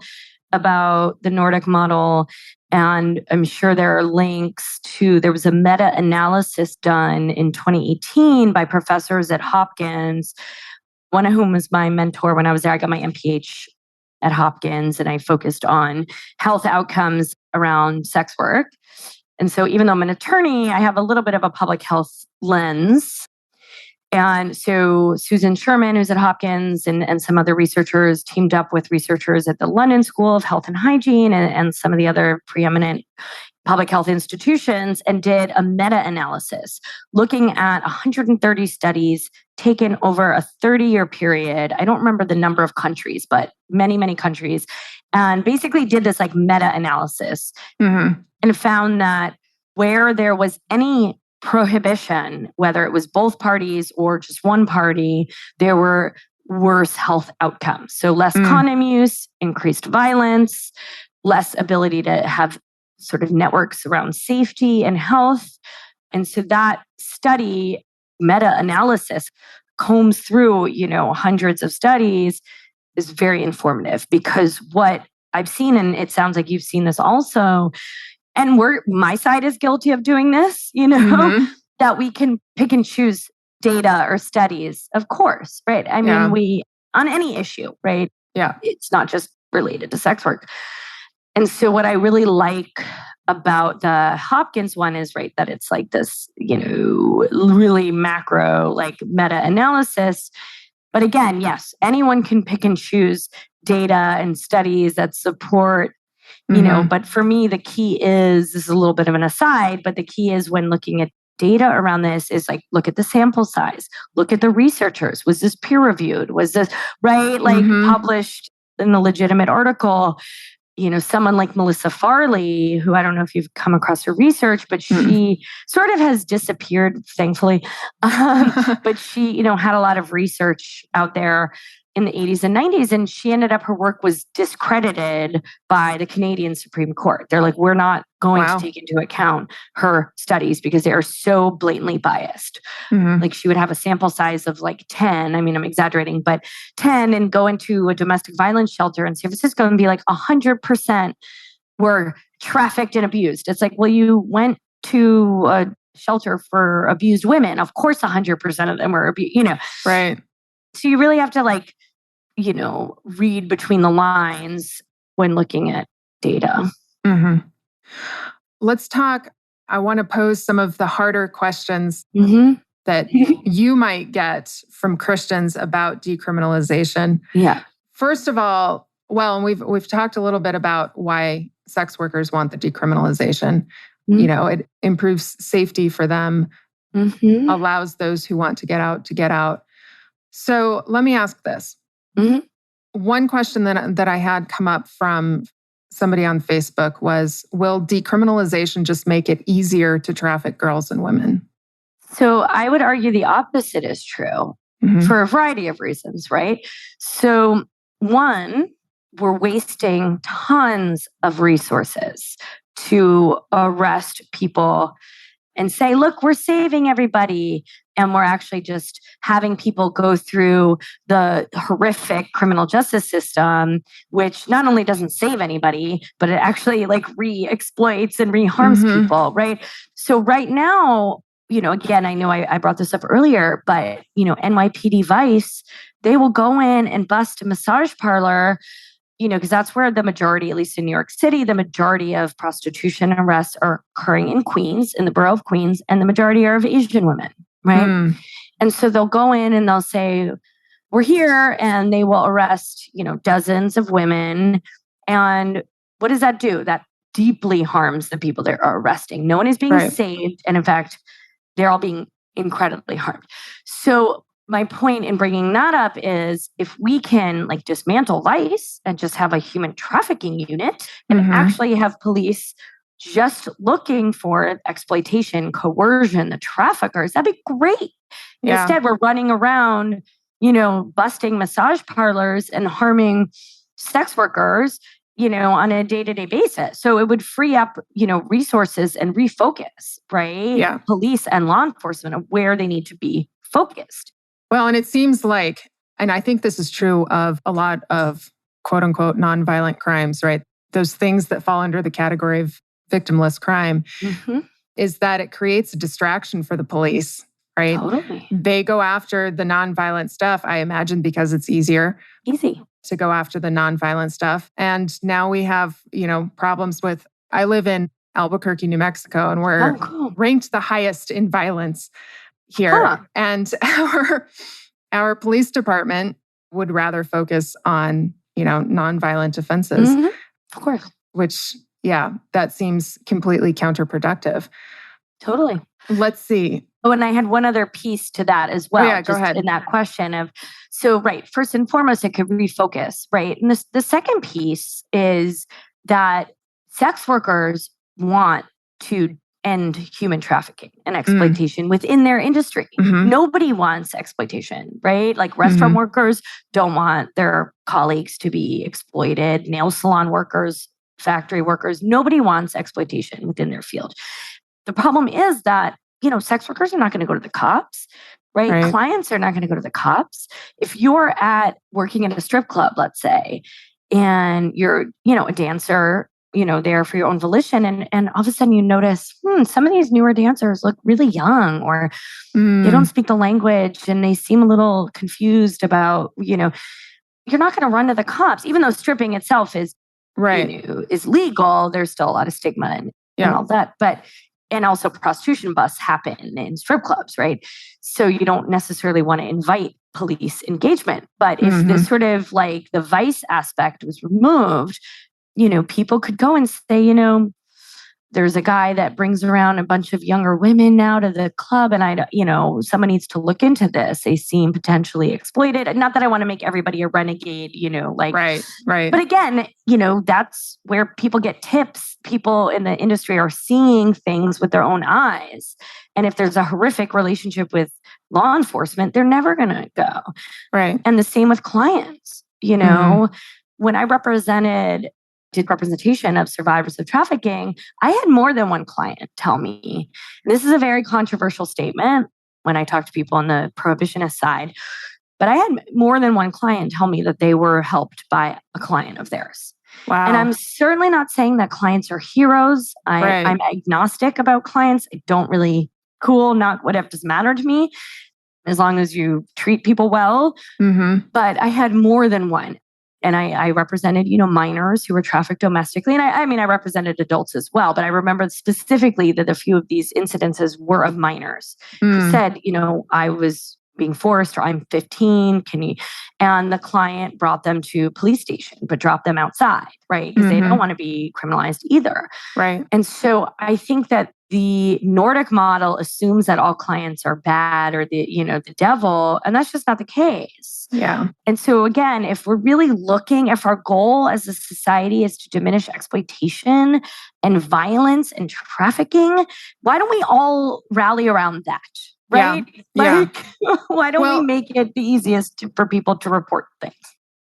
about the Nordic model. And I'm sure there are links to, there was a meta-analysis done in 2018 by professors at Hopkins, one of whom was my mentor when I was there. I got my MPH at Hopkins and I focused on health outcomes around sex work. And so even though I'm an attorney, I have a little bit of a public health lens. And so Susan Sherman, who's at Hopkins, and some other researchers teamed up with researchers at the London School of Health and Hygiene and some of the other preeminent public health institutions and did a meta-analysis looking at 130 studies taken over a 30-year period. I don't remember the number of countries, but many, many countries. And basically did this like meta-analysis and found that where there was any prohibition, whether it was both parties or just one party, there were worse health outcomes. So less condom use, increased violence, less ability to have sort of networks around safety and health. And so that study, meta-analysis, combs through, you know, hundreds of studies, is very informative because what I've seen, and it sounds like you've seen this also, and my side is guilty of doing this, you know, that we can pick and choose data or studies, of course, right? I mean, on any issue, right? Yeah. It's not just related to sex work. And so what I really like about the Hopkins one is, right, that it's like this, you know, really macro, like meta-analysis. But again, yes, anyone can pick and choose data and studies that support, you know, but for me, the key is, this is a little bit of an aside, but the key is when looking at data around this is like, look at the sample size, look at the researchers. Was this peer reviewed? Was this published in a legitimate article? Someone like Melissa Farley, who I don't know if you've come across her research, but she sort of has disappeared, thankfully. But she, had a lot of research out there in the 80s and 90s, and she ended up, her work was discredited by the Canadian Supreme Court. They're like, we're not going to take into account her studies because they are so blatantly biased. Like she would have a sample size of like 10. I mean, I'm exaggerating, but 10, and go into a domestic violence shelter in San Francisco and be like 100% were trafficked and abused. It's like, well, you went to a shelter for abused women. Of course, 100% of them were abused, Right. So you really have to read between the lines when looking at data. Let's talk. I want to pose some of the harder questions that you might get from Christians about decriminalization. Yeah. First of all, and we've talked a little bit about why sex workers want the decriminalization. It improves safety for them, allows those who want to get out to get out. So let me ask this. One question that I had come up from somebody on Facebook was, will decriminalization just make it easier to traffic girls and women? So I would argue the opposite is true for a variety of reasons, right? So one, we're wasting tons of resources to arrest people and say, look, we're saving everybody. And we're actually just having people go through the horrific criminal justice system, which not only doesn't save anybody, but it actually re-exploits and re-harms people, right? So right now, again, I know I brought this up earlier, but, NYPD Vice, they will go in and bust a massage parlor, because that's where the majority, at least in New York City, the majority of prostitution arrests are occurring in Queens, in the borough of Queens, and the majority are of Asian women, right? And so they'll go in and they'll say, we're here, and they will arrest, dozens of women. And what does that do? That deeply harms the people they are arresting. No one is being saved. And in fact, they're all being incredibly harmed. So my point in bringing that up is if we can dismantle vice and just have a human trafficking unit and actually have police just looking for exploitation, coercion, the traffickers, that'd be great. Yeah. Instead, we're running around, busting massage parlors and harming sex workers, on a day-to-day basis. So it would free up, resources and refocus, right? Yeah. Police and law enforcement of where they need to be focused. Well, and it seems like, and I think this is true of a lot of quote unquote nonviolent crimes, right? Those things that fall under the category of victimless crime, is that it creates a distraction for the police, right? Totally. They go after the nonviolent stuff, I imagine, because it's easy to go after the nonviolent stuff. And now we have, problems with, I live in Albuquerque, New Mexico, and we're ranked the highest in violence here. And our police department would rather focus on, nonviolent offenses. Of course. Which, that seems completely counterproductive. Totally. Let's see. Oh, and I had one other piece to that as well. Go ahead. In that question of, first and foremost, it could refocus, right? And the second piece is that sex workers want to end human trafficking and exploitation within their industry. Nobody wants exploitation, right? Like restaurant workers don't want their colleagues to be exploited, nail salon workers, factory workers. Nobody wants exploitation within their field. The problem is that, sex workers are not going to go to the cops, right? Clients are not going to go to the cops. If you're working at a strip club, let's say, and you're, a dancer, there for your own volition. And all of a sudden you notice, some of these newer dancers look really young, or they don't speak the language and they seem a little confused about, you're not going to run to the cops, even though stripping itself is is legal. There's still a lot of stigma and all that. And also prostitution busts happen in strip clubs, right? So you don't necessarily want to invite police engagement. But if this sort of the vice aspect was removed, people could go and say, there's a guy that brings around a bunch of younger women now to the club, and someone needs to look into this. They seem potentially exploited. Not that I want to make everybody a renegade, Right. But again, that's where people get tips. People in the industry are seeing things with their own eyes. And if there's a horrific relationship with law enforcement, they're never going to go. Right. And the same with clients. When I did representation of survivors of trafficking, I had more than one client tell me, and this is a very controversial statement when I talk to people on the prohibitionist side, but I had more than one client tell me that they were helped by a client of theirs. Wow. And I'm certainly not saying that clients are heroes. I'm agnostic about clients. I don't really, not whatever doesn't matter to me, as long as you treat people well. Mm-hmm. But I had more than one. And I represented, minors who were trafficked domestically. And I represented adults as well. But I remember specifically that a few of these incidences were of minors who said, I was being forced, or I'm 15, and the client brought them to police station, but dropped them outside, right? Because they don't want to be criminalized either. Right. And so I think that the Nordic model assumes that all clients are bad or the devil, and that's just not the case. Yeah. And so again, if we're really if our goal as a society is to diminish exploitation and violence and trafficking, why don't we all rally around that? Right? Yeah. Why don't we make it the easiest for people to report things?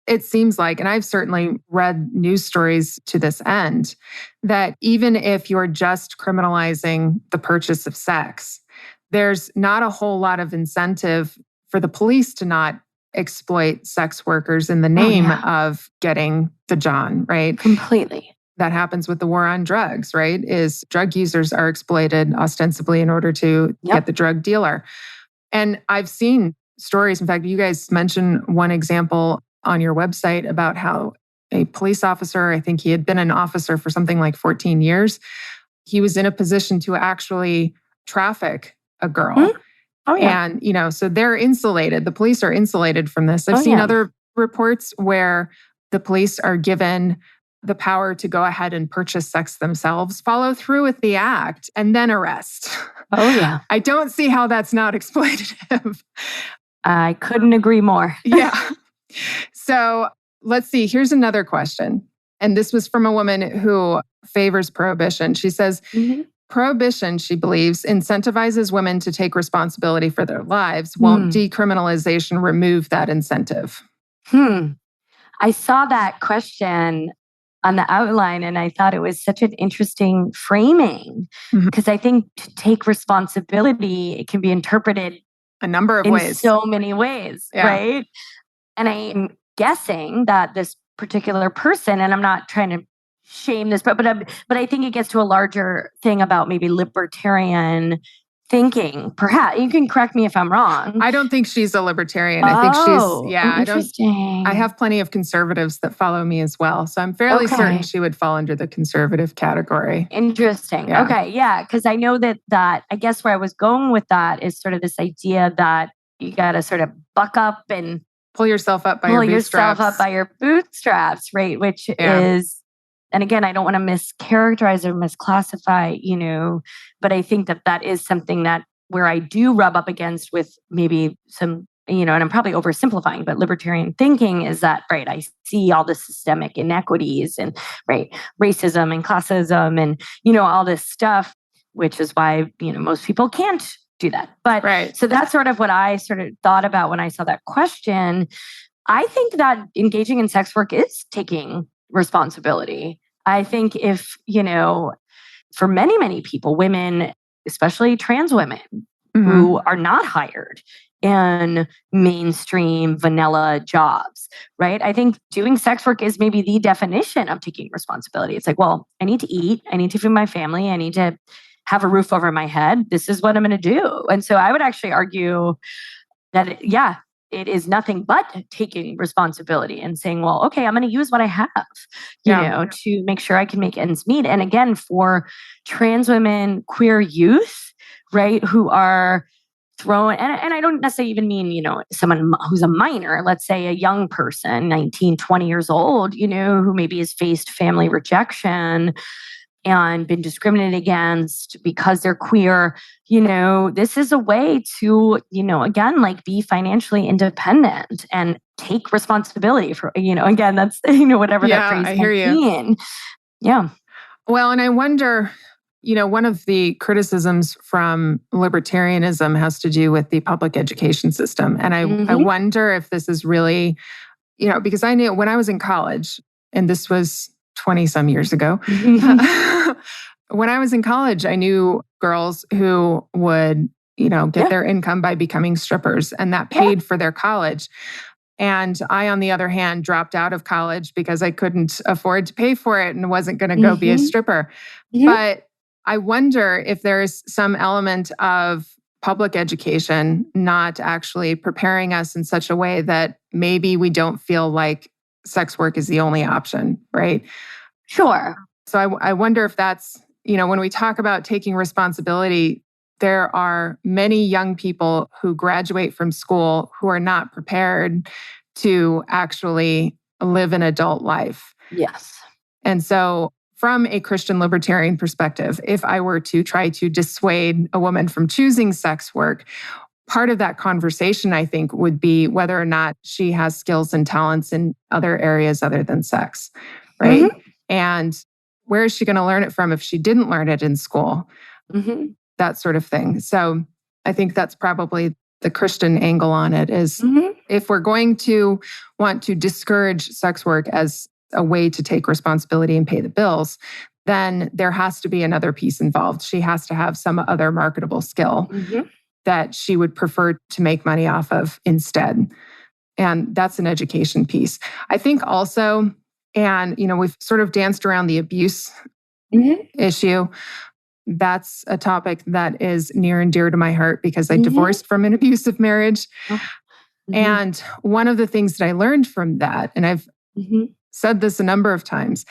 It seems like, and I've certainly read news stories to this end, that even if you're just criminalizing the purchase of sex, there's not a whole lot of incentive for the police to not exploit sex workers in the name of getting the John, right? Completely. That happens with the war on drugs, right? Is drug users are exploited ostensibly in order to get the drug dealer. And I've seen stories. In fact, you guys mentioned one example on your website about how a police officer, I think he had been an officer for something like 14 years, he was in a position to actually traffic a girl. Mm-hmm. Oh, yeah. And, so they're insulated. The police are insulated from this. I've seen other reports where the police are given the power to go ahead and purchase sex themselves, follow through with the act, and then arrest. Oh, yeah. I don't see how that's not exploitative. I couldn't agree more. Yeah. So let's see. Here's another question. And this was from a woman who favors prohibition. She says, prohibition, she believes, incentivizes women to take responsibility for their lives. Won't decriminalization remove that incentive? I saw that question on the outline, and I thought it was such an interesting framing, because I think to take responsibility, it can be interpreted a number of ways. In so many ways, right? And I'm guessing that this particular person, and I'm not trying to shame this, but I think it gets to a larger thing about maybe libertarian thinking. Perhaps you can correct me if I'm wrong. I don't think she's a libertarian. I think she's interesting. I have plenty of conservatives that follow me as well, so I'm fairly certain she would fall under the conservative category. Interesting. Yeah. Okay, yeah, because I know that I guess where I was going with that is sort of this idea that you got to sort of buck up and pull yourself up by your bootstraps, right? Which is. And again, I don't want to mischaracterize or misclassify, but I think that is something that where I do rub up against with maybe some, and I'm probably oversimplifying, but libertarian thinking is that, right, I see all the systemic inequities and, right, racism and classism and, all this stuff, which is why, most people can't do that. But so that's sort of what I sort of thought about when I saw that question. I think that engaging in sex work is taking responsibility. I think if, for many, many people, women, especially trans women who are not hired in mainstream vanilla jobs, right? I think doing sex work is maybe the definition of taking responsibility. It's like, well, I need to eat. I need to feed my family. I need to have a roof over my head. This is what I'm going to do. And so I would actually argue that, it is nothing but taking responsibility and saying, well, okay, I'm going to use what I have, to make sure I can make ends meet. And again, for trans women, queer youth, right, who are thrown, and I don't necessarily even mean, someone who's a minor, let's say a young person, 19, 20 years old, who maybe has faced family rejection. and been discriminated against because they're queer, this is a way to, again, like be financially independent and take responsibility for, again, that's, whatever that phrase I hear you. mean. Yeah. Well, and I wonder, one of the criticisms from libertarianism has to do with the public education system. And I wonder if this is really, because I knew when I was in college, and this was 20 some years ago, when I was in college, I knew girls who would, get their income by becoming strippers, and that paid for their college. And I, on the other hand, dropped out of college because I couldn't afford to pay for it and wasn't going to go be a stripper. But I wonder if there's some element of public education not actually preparing us in such a way that maybe we don't feel like sex work is the only option, right? Sure. So I wonder if that's, when we talk about taking responsibility, there are many young people who graduate from school who are not prepared to actually live an adult life. Yes. And so from a Christian libertarian perspective, if I were to try to dissuade a woman from choosing sex work, part of that conversation, I think, would be whether or not she has skills and talents in other areas other than sex, right? And where is she going to learn it from if she didn't learn it in school? That sort of thing. So I think that's probably the Christian angle on it is if we're going to want to discourage sex work as a way to take responsibility and pay the bills, then there has to be another piece involved. She has to have some other marketable skill that she would prefer to make money off of instead. And that's an education piece. I think also, and we've sort of danced around the abuse issue. That's a topic that is near and dear to my heart because I divorced from an abusive marriage. And one of the things that I learned from that, and I've said this a number of times,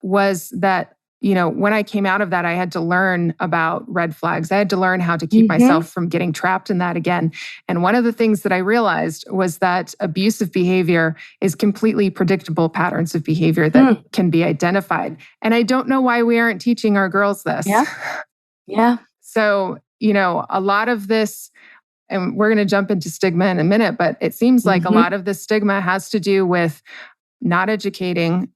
was that, when I came out of that, I had to learn about red flags. I had to learn how to keep myself from getting trapped in that again. And one of the things that I realized was that abusive behavior is completely predictable patterns of behavior that can be identified. And I don't know why we aren't teaching our girls this. Yeah. So, a lot of this, and we're going to jump into stigma in a minute, but it seems like a lot of this stigma has to do with not educating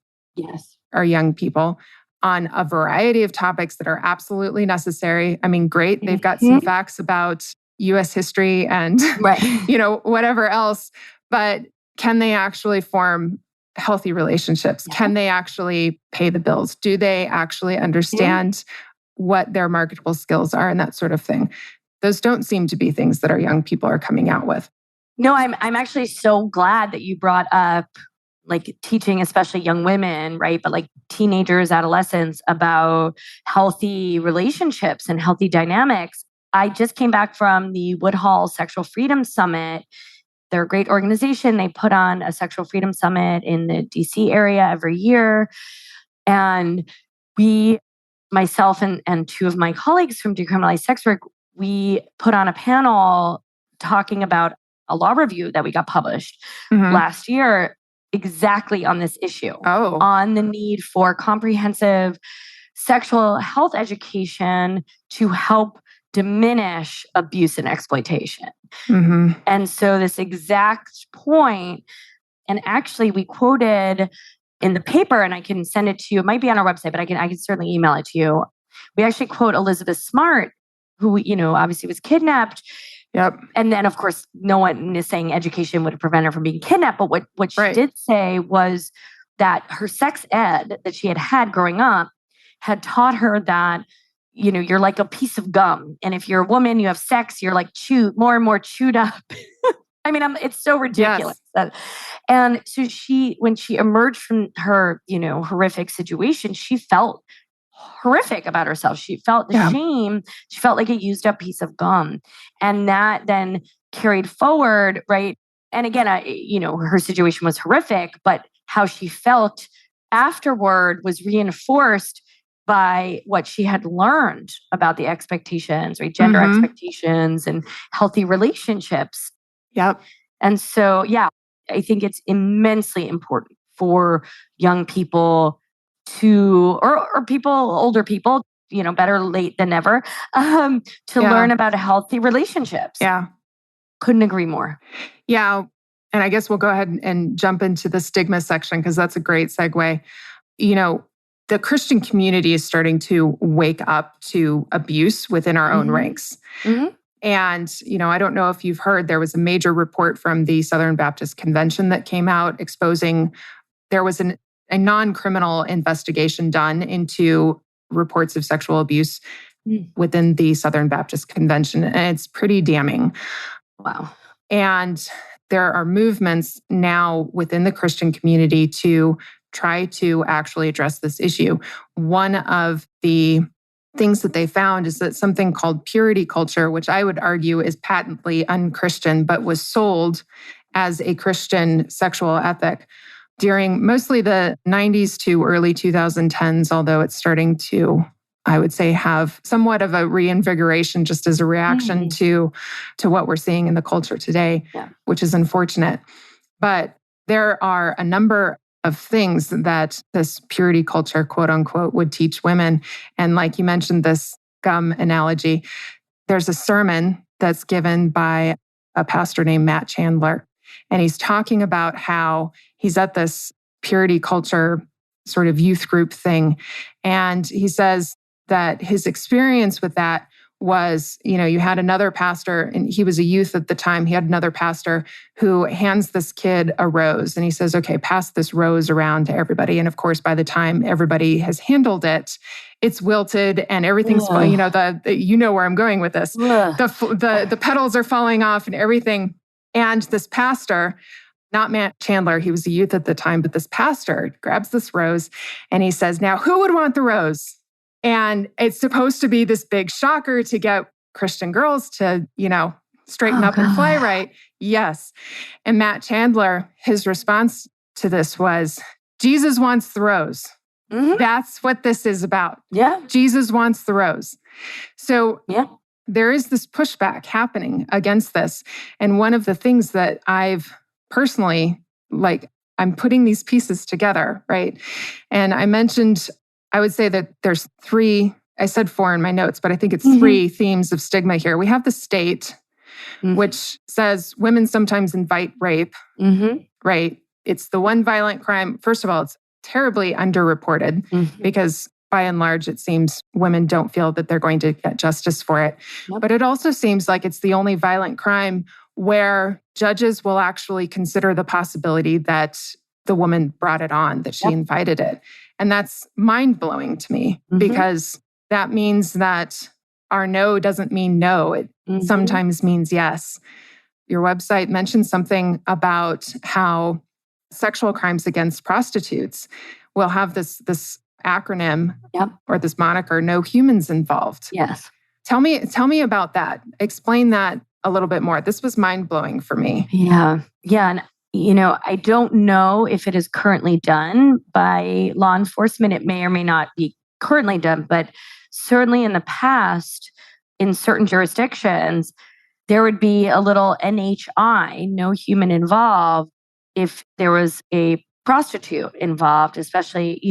our young people on a variety of topics that are absolutely necessary. I mean, great. They've got some facts about U.S. history and, whatever else. But can they actually form healthy relationships? Can they actually pay the bills? Do they actually understand what their marketable skills are and that sort of thing? Those don't seem to be things that our young people are coming out with. No, I'm actually so glad that you brought up like teaching, especially young women, right? But like teenagers, adolescents about healthy relationships and healthy dynamics. I just came back from the Woodhull Sexual Freedom Summit. They're a great organization. They put on a sexual freedom summit in the DC area every year. And myself and two of my colleagues from Decriminalizing Sex Work, we put on a panel talking about a law review that we got published last year exactly on this issue, on the need for comprehensive sexual health education to help diminish abuse and exploitation. And so this exact point, and actually we quoted in the paper, and I can send it to you, it might be on our website, but I can certainly email it to you. We actually quote Elizabeth Smart, who, obviously was kidnapped. And then, of course, no one is saying education would prevent her from being kidnapped. But what she did say was that her sex ed that she had growing up had taught her that, you're like a piece of gum. And if you're a woman, you have sex, you're like more and more chewed up. I mean, it's so ridiculous. And so when she emerged from her, horrific situation, she felt horrific about herself. She felt the shame. She felt like a used up piece of gum. And that then carried forward, right? And again, her situation was horrific, but how she felt afterward was reinforced by what she had learned about the expectations, right? Gender expectations and healthy relationships. And so, I think it's immensely important for young people or people, older people, better late than never, to learn about healthy relationships. Yeah. Couldn't agree more. Yeah. And I guess we'll go ahead and jump into the stigma section because that's a great segue. The Christian community is starting to wake up to abuse within our own ranks. Mm-hmm. And, I don't know if you've heard, there was a major report from the Southern Baptist Convention that came out exposing there was a non-criminal investigation done into reports of sexual abuse within the Southern Baptist Convention. And it's pretty damning. Wow. And there are movements now within the Christian community to try to actually address this issue. One of the things that they found is that something called purity culture, which I would argue is patently unchristian, but was sold as a Christian sexual ethic during mostly the 90s to early 2010s, although it's starting to, I would say, have somewhat of a reinvigoration just as a reaction to what we're seeing in the culture today, which is unfortunate. But there are a number of things that this purity culture, quote unquote, would teach women. And like you mentioned, this gum analogy, there's a sermon that's given by a pastor named Matt Chandler. And he's talking about how he's at this purity culture sort of youth group thing. And he says that his experience with that was, you had another pastor, and he was a youth at the time. He had another pastor who hands this kid a rose. And he says, okay, pass this rose around to everybody. And of course, by the time everybody has handled it, it's wilted and everything's, you know where I'm going with this. The petals are falling off and everything. And this pastor, not Matt Chandler, he was a youth at the time, but this pastor grabs this rose and he says, now who would want the rose? And it's supposed to be this big shocker to get Christian girls to, straighten up and fly right. Yes. And Matt Chandler, his response to this was, Jesus wants the rose. Mm-hmm. That's what this is about. Yeah. Jesus wants the rose. So there is this pushback happening against this. And one of the things that I've personally, I'm putting these pieces together, right? And I would say that there's three, I said four in my notes, but I think it's three themes of stigma here. We have the state, which says women sometimes invite rape, right? It's the one violent crime. First of all, it's terribly underreported because by and large, it seems women don't feel that they're going to get justice for it. Yep. But it also seems like it's the only violent crime where judges will actually consider the possibility that the woman brought it on, that she invited it. And that's mind-blowing to me because that means that our no doesn't mean no. It sometimes means yes. Your website mentioned something about how sexual crimes against prostitutes will have this acronym or this moniker, no humans involved. Yes. Tell me about that. Explain that a little bit more. This was mind-blowing for me. Yeah. And I don't know if it is currently done by law enforcement. It may or may not be currently done, but certainly in the past, in certain jurisdictions, there would be a little NHI, no human involved, if there was a prostitute involved, especially,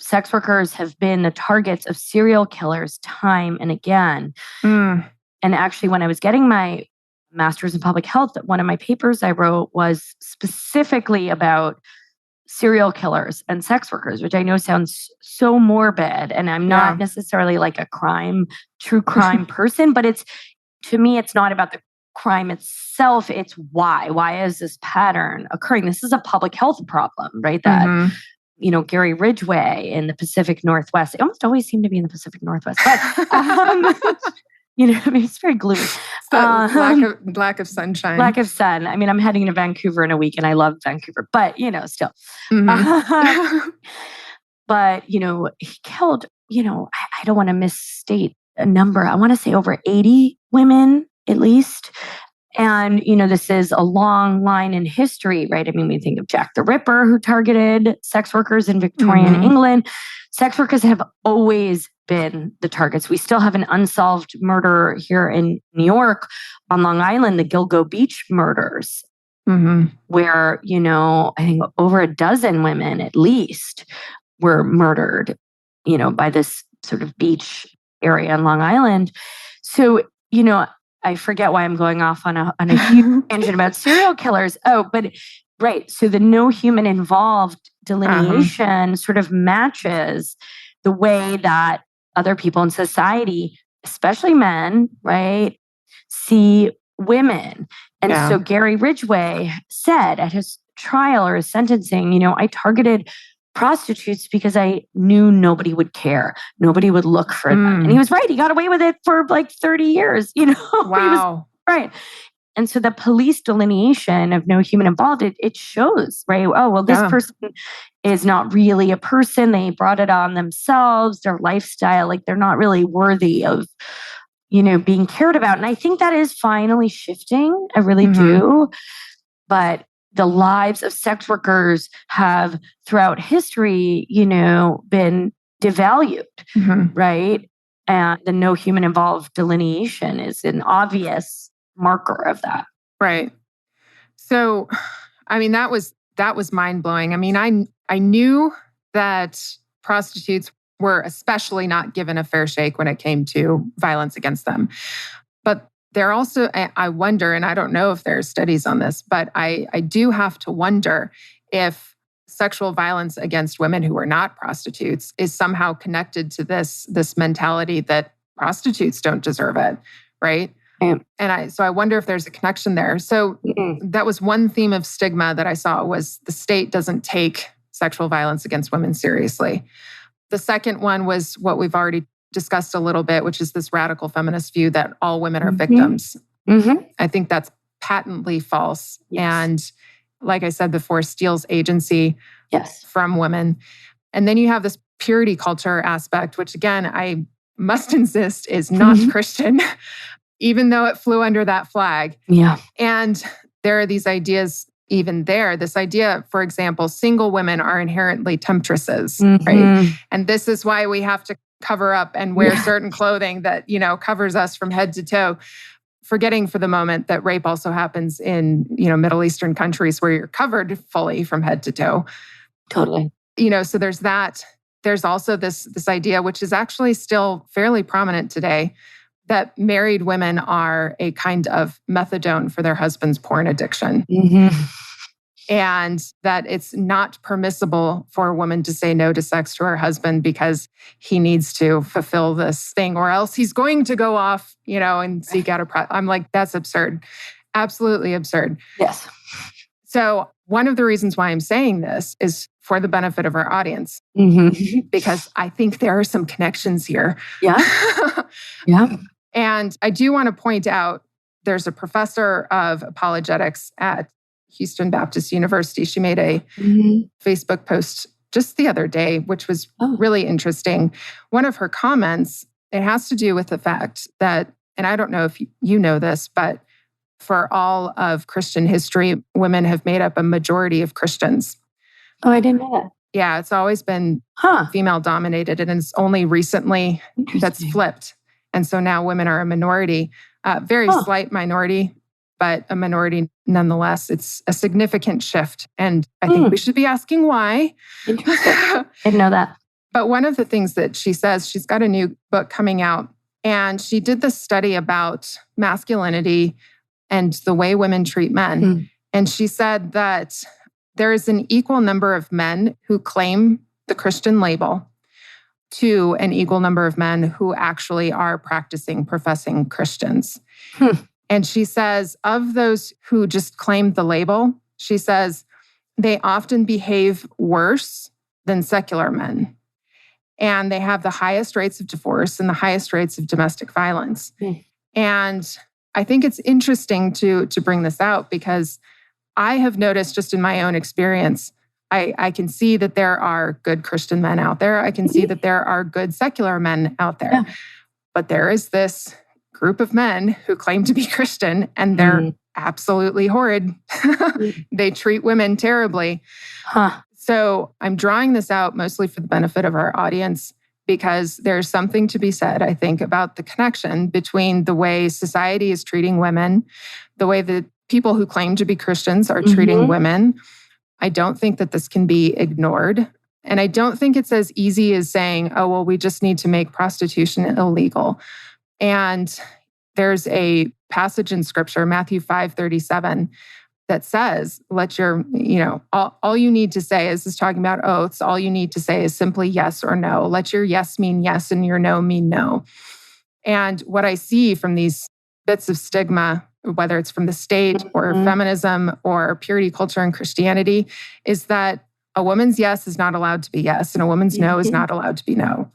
sex workers have been the targets of serial killers time and again. And actually, when I was getting my master's in public health, one of my papers I wrote was specifically about serial killers and sex workers, which I know sounds so morbid. And I'm not necessarily like a true crime person, but to me, it's not about the crime itself. It's why. Why is this pattern occurring? This is a public health problem, right? That, Gary Ridgway in the Pacific Northwest, it almost always seemed to be in the Pacific Northwest, but it's very gloomy. Lack of sunshine. Lack of sun. I mean, I'm heading to Vancouver in a week and I love Vancouver, but, still. But, he killed, I don't want to misstate a number. I want to say over 80 women at least. And, this is a long line in history, right? I mean, we think of Jack the Ripper, who targeted sex workers in Victorian England. Sex workers have always been the targets. We still have an unsolved murder here in New York on Long Island, the Gilgo Beach murders, where, I think over a dozen women at least, were murdered, by this sort of beach area in Long Island. So, I forget why I'm going off on a huge tangent about serial killers. Oh, but right. So the no human involved delineation sort of matches the way that other people in society, especially men, right, see women. And so Gary Ridgway said at his trial or his sentencing, I targeted prostitutes because I knew nobody would care. Nobody would look for them. And he was right. He got away with it for like 30 years, Wow. Right. And so the police delineation of no human involved, it shows, right? Oh, well, this person is not really a person. They brought it on themselves, their lifestyle, like they're not really worthy of, being cared about. And I think that is finally shifting. I really do. But the lives of sex workers have throughout history, been devalued, right? And the no human involved delineation is an obvious marker of that. Right. So, I mean, that was mind blowing. I mean, I knew that prostitutes were especially not given a fair shake when it came to violence against them. But they're also, I wonder, and I don't know if there's studies on this, but I do have to wonder if sexual violence against women who are not prostitutes is somehow connected to this mentality that prostitutes don't deserve it, right? And so I wonder if there's a connection there. So that was one theme of stigma that I saw, was the state doesn't take sexual violence against women seriously. The second one was what we've already discussed a little bit, which is this radical feminist view that all women are victims. I think that's patently false. And like I said before, steals agency from women. And then you have this purity culture aspect, which again, I must insist is not Christian, even though it flew under that flag. And there are these ideas even there. This idea, for example, single women are inherently temptresses, right? And this is why we have to cover up and wear certain clothing that, covers us from head to toe, forgetting for the moment that rape also happens in, Middle Eastern countries where you're covered fully from head to toe. Totally. So there's that. There's also this idea, which is actually still fairly prominent today, that married women are a kind of methadone for their husband's porn addiction. And that it's not permissible for a woman to say no to sex to her husband because he needs to fulfill this thing, or else he's going to go off, and seek out I'm like, that's absurd. Absolutely absurd. Yes. So one of the reasons why I'm saying this is for the benefit of our audience, because I think there are some connections here. And I do want to point out, there's a professor of apologetics at Houston Baptist University. She made a Facebook post just the other day, which was really interesting. One of her comments, it has to do with the fact that, and I don't know if you know this, but for all of Christian history, women have made up a majority of Christians. Oh, I didn't know that. Yeah, it's always been female dominated, and it's only recently that's flipped. And so now women are a minority, very slight minority, but a minority nonetheless. It's a significant shift. And I think we should be asking why. Interesting. Didn't know that. But one of the things that she says, she's got a new book coming out, and she did this study about masculinity and the way women treat men. And she said that there is an equal number of men who claim the Christian label to an equal number of men who actually are practicing, professing Christians. And she says, of those who just claim the label, she says, they often behave worse than secular men. And they have the highest rates of divorce and the highest rates of domestic violence. And I think it's interesting to bring this out, because I have noticed just in my own experience, I can see that there are good Christian men out there. I can see that there are good secular men out there. But there is this group of men who claim to be Christian, and they're absolutely horrid. They treat women terribly. So I'm drawing this out mostly for the benefit of our audience, because there's something to be said, I think, about the connection between the way society is treating women, the way that people who claim to be Christians are treating women. I don't think that this can be ignored. And I don't think it's as easy as saying, oh, well, we just need to make prostitution illegal. And there's a passage in scripture, Matthew 5:37, that says, let your, all you need to say is talking about oaths. All you need to say is simply yes or no. Let your yes mean yes and your no mean no. And what I see from these bits of stigma, whether it's from the state or feminism or purity culture and Christianity, is that a woman's yes is not allowed to be yes, and a woman's no is not allowed to be no.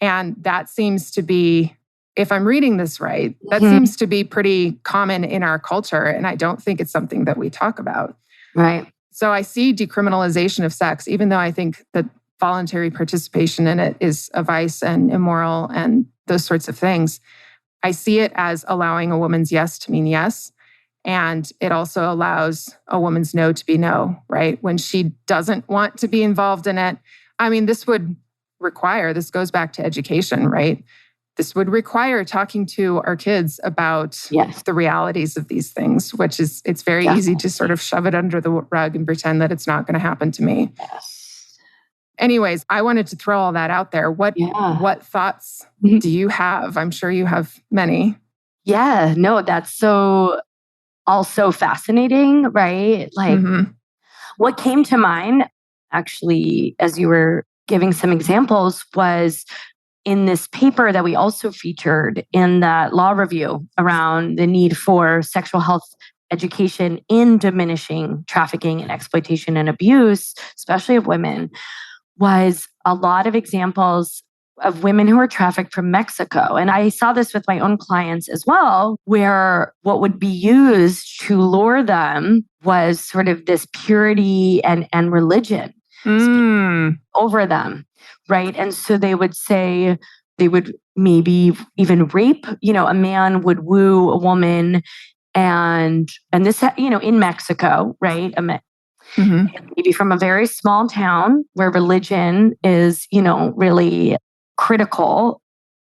And that seems to be, if I'm reading this right, that seems to be pretty common in our culture. And I don't think it's something that we talk about. Right. So I see decriminalization of sex, even though I think that voluntary participation in it is a vice and immoral and those sorts of things. I see it as allowing a woman's yes to mean yes. And it also allows a woman's no to be no, right? When she doesn't want to be involved in it. I mean, this goes back to education, right? This would require talking to our kids about the realities of these things, which is, it's very easy to sort of shove it under the rug and pretend that it's not going to happen to me. Anyways, I wanted to throw all that out there. What thoughts do you have? I'm sure you have many. Yeah, no, that's also fascinating, right? Like what came to mind, actually, as you were giving some examples, was in this paper that we also featured in that law review around the need for sexual health education in diminishing trafficking and exploitation and abuse, especially of women, was a lot of examples of women who were trafficked from Mexico. And I saw this with my own clients as well, where what would be used to lure them was sort of this purity and religion over them, right? And so they would say, they would maybe even rape, a man would woo a woman and this, in Mexico, right? Maybe from a very small town where religion is, really critical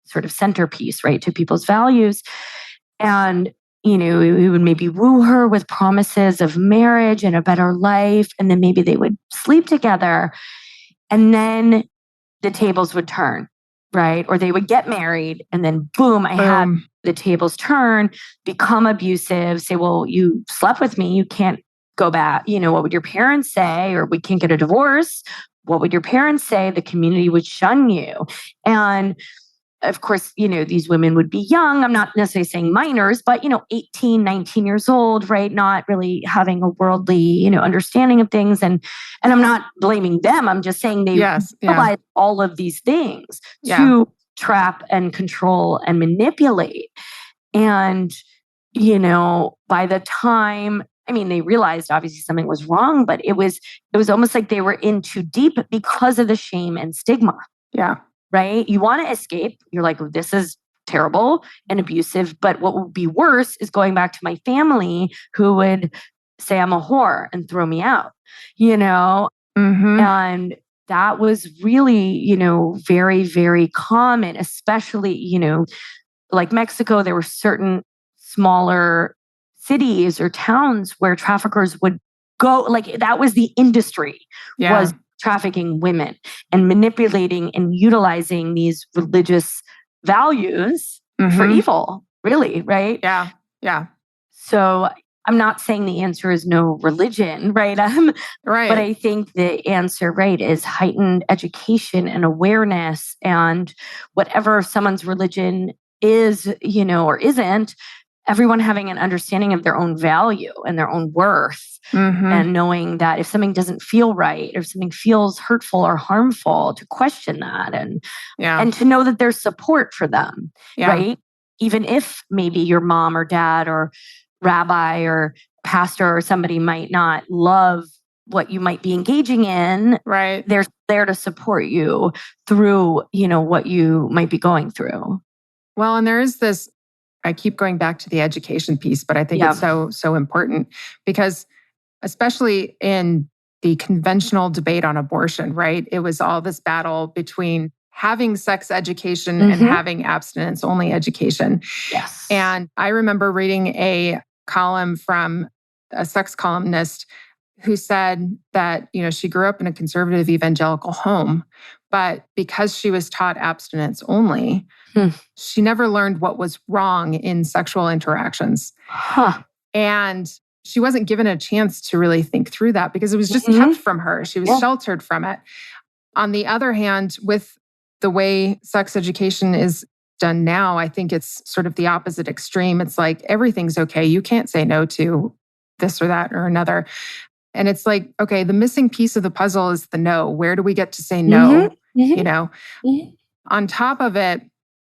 sort of centerpiece, right, to people's values. And, he would maybe woo her with promises of marriage and a better life. And then maybe they would sleep together. And then the tables would turn, right? Or they would get married and then boom, had the tables turn, become abusive, say, well, you slept with me, you can't go back. What would your parents say? Or we can't get a divorce. What would your parents say? The community would shun you. And of course, these women would be young. I'm not necessarily saying minors, but, 18, 19 years old, right? Not really having a worldly, understanding of things. And I'm not blaming them. I'm just saying they realize all of these things to trap and control and manipulate. And, by the time, they realized obviously something was wrong, but it was almost like they were in too deep because of the shame and stigma. Yeah. Right? You want to escape. You're like, this is terrible and abusive. But what would be worse is going back to my family who would say I'm a whore and throw me out, And that was really, very, very common, especially, like Mexico, there were certain smaller cities or towns where traffickers would go, like that was the industry, was trafficking women and manipulating and utilizing these religious values for evil, really, right? Yeah, yeah. So I'm not saying the answer is no religion, right? Right. But I think the answer, right, is heightened education and awareness, and whatever someone's religion is, or isn't, everyone having an understanding of their own value and their own worth, and knowing that if something doesn't feel right, or if something feels hurtful or harmful, to question that and to know that there's support for them, right? Even if maybe your mom or dad or rabbi or pastor or somebody might not love what you might be engaging in, right? They're there to support you through, what you might be going through. Well, and there is this, I keep going back to the education piece, but I think it's so important because especially in the conventional debate on abortion, right? It was all this battle between having sex education and having abstinence-only education. Yes. And I remember reading a column from a sex columnist who said that, she grew up in a conservative evangelical home, but because she was taught abstinence only, she never learned what was wrong in sexual interactions. And she wasn't given a chance to really think through that because it was just kept from her. She was sheltered from it. On the other hand, with the way sex education is done now, I think it's sort of the opposite extreme. It's like everything's okay. You can't say no to this or that or another. And it's like, okay, the missing piece of the puzzle is the no. Where do we get to say no? On top of it,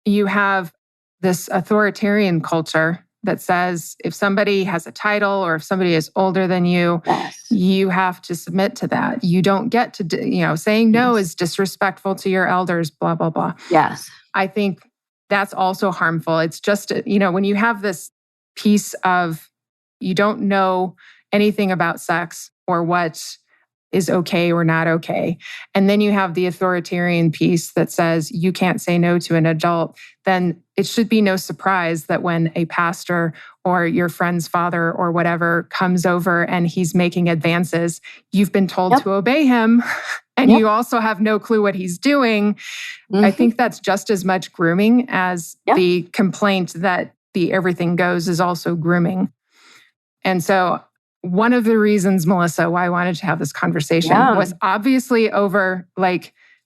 you have this authoritarian culture that says if somebody has a title or if somebody is older than you, you have to submit to that. You don't get to, saying no is disrespectful to your elders, blah, blah, blah. Yes. I think that's also harmful. It's just, when you have this piece of you don't know anything about sex or what is okay or not okay. And then you have the authoritarian piece that says you can't say no to an adult, then it should be no surprise that when a pastor or your friend's father or whatever comes over and he's making advances, you've been told to obey him and you also have no clue what he's doing. I think that's just as much grooming as the complaint that the everything goes is also grooming. And so one of the reasons, Melissa, why I wanted to have this conversation was obviously over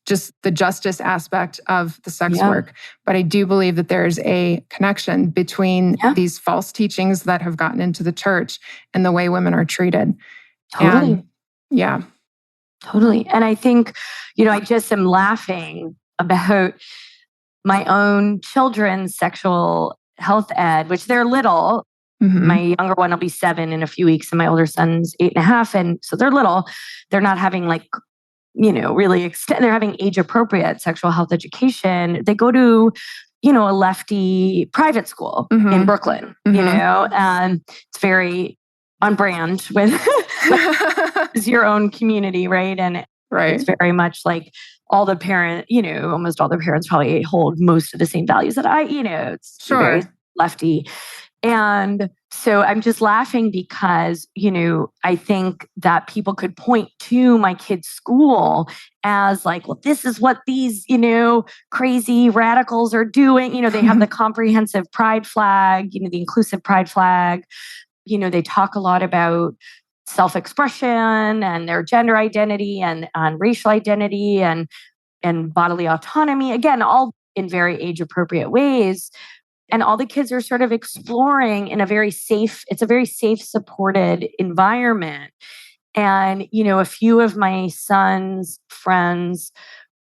just the justice aspect of the sex work. But I do believe that there's a connection between these false teachings that have gotten into the church and the way women are treated. Totally. And, totally. And I think, I just am laughing about my own children's sexual health ed, which they're little. My younger one will be 7 in a few weeks, and my older son's 8.5. And so they're little. They're not having really they're having age appropriate sexual health education. They go to, a lefty private school in Brooklyn, and it's very on brand with your own community, right? And it's very much like all the almost all the parents probably hold most of the same values that it's very lefty. And so I'm just laughing because, I think that people could point to my kid's school as this is what these, crazy radicals are doing. They have the comprehensive pride flag, the inclusive pride flag. They talk a lot about self-expression and their gender identity and racial identity and bodily autonomy. Again, all in very age-appropriate ways. And all the kids are sort of exploring in a very safe, supported environment. And, a few of my son's friends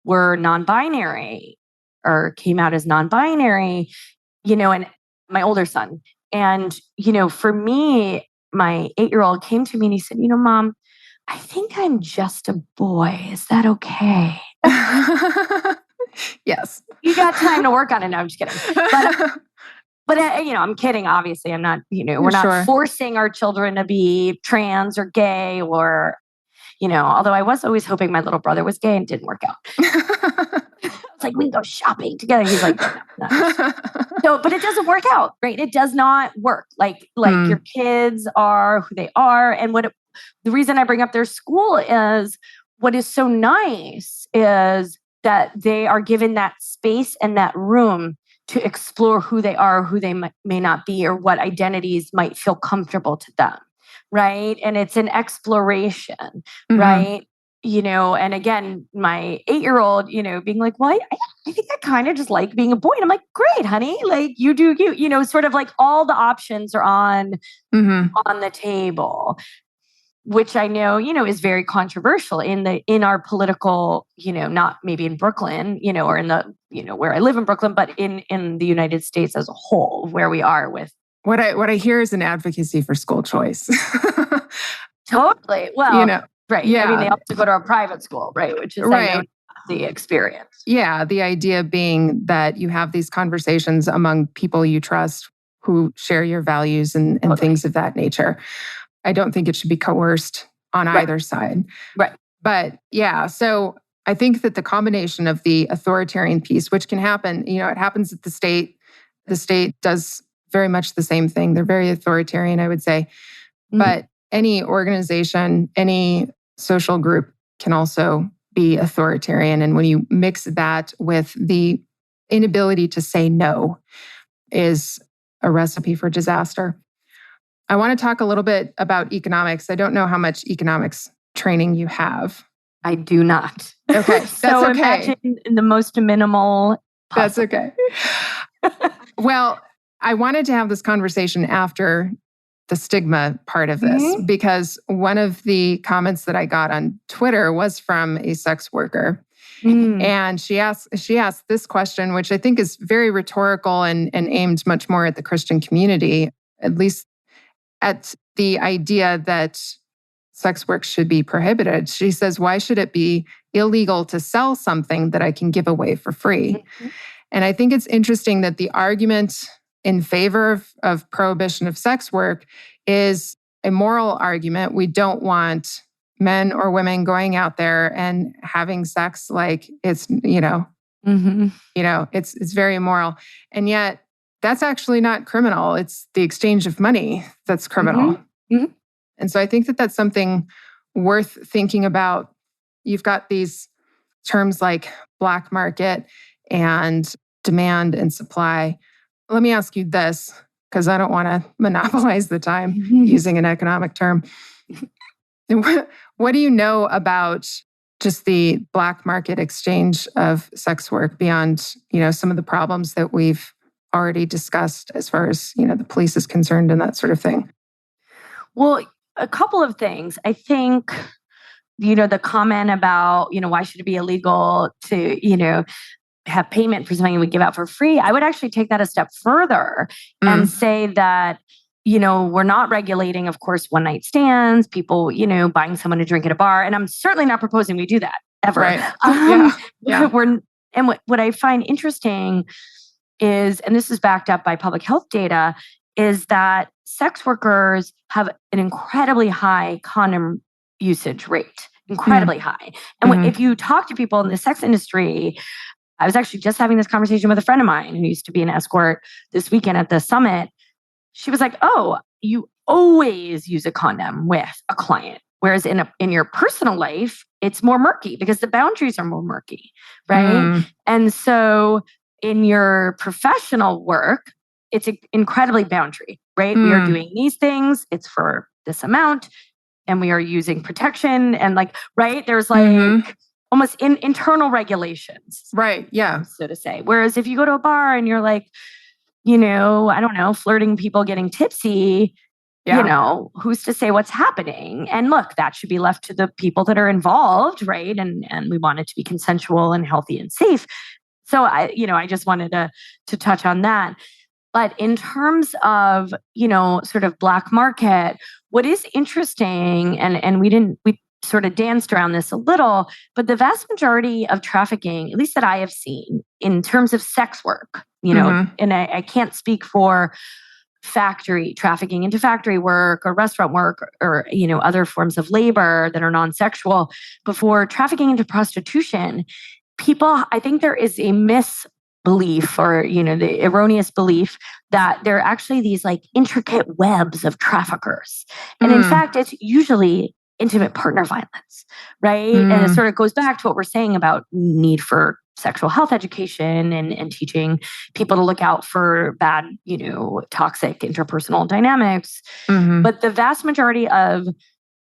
were non-binary or came out as non-binary, and my older son. And, for me, my 8-year-old came to me and he said, Mom, I think I'm just a boy. Is that okay? Yes. You got time to work on it. No, I'm just kidding. But I'm kidding. Obviously, I'm not, we're not forcing our children to be trans or gay or, although I was always hoping my little brother was gay and it didn't work out. It's like, we can go shopping together. He's like, no. So, but it doesn't work out, right? It does not work. Your kids are who they are. And the reason I bring up their school is what is so nice is that they are given that space and that room to explore who they are, who they may not be, or what identities might feel comfortable to them, right? And it's an exploration, right? And again, my 8-year-old, being like, well, I think I kind of just like being a boy. And I'm like, great, honey. You do you, sort of all the options are on the table. Which I know, is very controversial in our political, not maybe in Brooklyn, or in the, where I live in Brooklyn, but in the United States as a whole, where we are with. What I hear is an advocacy for school choice. Totally. Well, right. Yeah. I mean, they have to go to a private school, right? Which is I know the experience. Yeah. The idea being that you have these conversations among people you trust who share your values and things of that nature. I don't think it should be coerced on either side. Right. But yeah, so I think that the combination of the authoritarian piece, which can happen, it happens at the state. The state does very much the same thing. They're very authoritarian, I would say. But any organization, any social group can also be authoritarian. And when you mix that with the inability to say no is a recipe for disaster. I want to talk a little bit about economics. I don't know how much economics training you have. I do not. Okay, that's so okay. Imagine the most minimal possible. That's okay. Well, I wanted to have this conversation after the stigma part of this, because one of the comments that I got on Twitter was from a sex worker. And she asked this question, which I think is very rhetorical and aimed much more at the Christian community, at least at the idea that sex work should be prohibited. She says, why should it be illegal to sell something that I can give away for free? And I think it's interesting that the argument in favor of prohibition of sex work is a moral argument. We don't want men or women going out there and having sex like it's, it's very immoral. And yet that's actually not criminal. It's the exchange of money that's criminal. And so I think that that's something worth thinking about. You've got these terms like black market and demand and supply. Let me ask you this, because I don't want to monopolize the time using an economic term. What do you know about just the black market exchange of sex work beyond, some of the problems that we've already discussed as far as, the police is concerned and that sort of thing? Well, a couple of things. I think, the comment about, why should it be illegal to, have payment for something we give out for free? I would actually take that a step further and say that, we're not regulating, of course, one night stands, people, buying someone a drink at a bar. And I'm certainly not proposing we do that ever. Right. What I find interesting is, and this is backed up by public health data, is that sex workers have an incredibly high condom usage rate, incredibly high. And if you talk to people in the sex industry, I was actually just having this conversation with a friend of mine who used to be an escort this weekend at the summit. She was like, oh, you always use a condom with a client. Whereas in your personal life, it's more murky because the boundaries are more murky, right? And so in your professional work, it's incredibly boundary, right? We are doing these things. It's for this amount. And we are using protection. And right? There's almost internal regulations. Right. Yeah. So to say. Whereas if you go to a bar and you're like, I don't know, flirting people, getting tipsy, who's to say what's happening? And look, that should be left to the people that are involved, right? And we want it to be consensual and healthy and safe. So I just wanted to touch on that. But in terms of, sort of black market, what is interesting, and we sort of danced around this a little, but the vast majority of trafficking, at least that I have seen in terms of sex work, and I can't speak for trafficking into factory work or restaurant work or, other forms of labor that are non-sexual. Before trafficking into prostitution, I think there is a misbelief or, the erroneous belief that there are actually these intricate webs of traffickers. And in fact, it's usually intimate partner violence, right? And it sort of goes back to what we're saying about need for sexual health education and teaching people to look out for bad, toxic interpersonal dynamics. But the vast majority of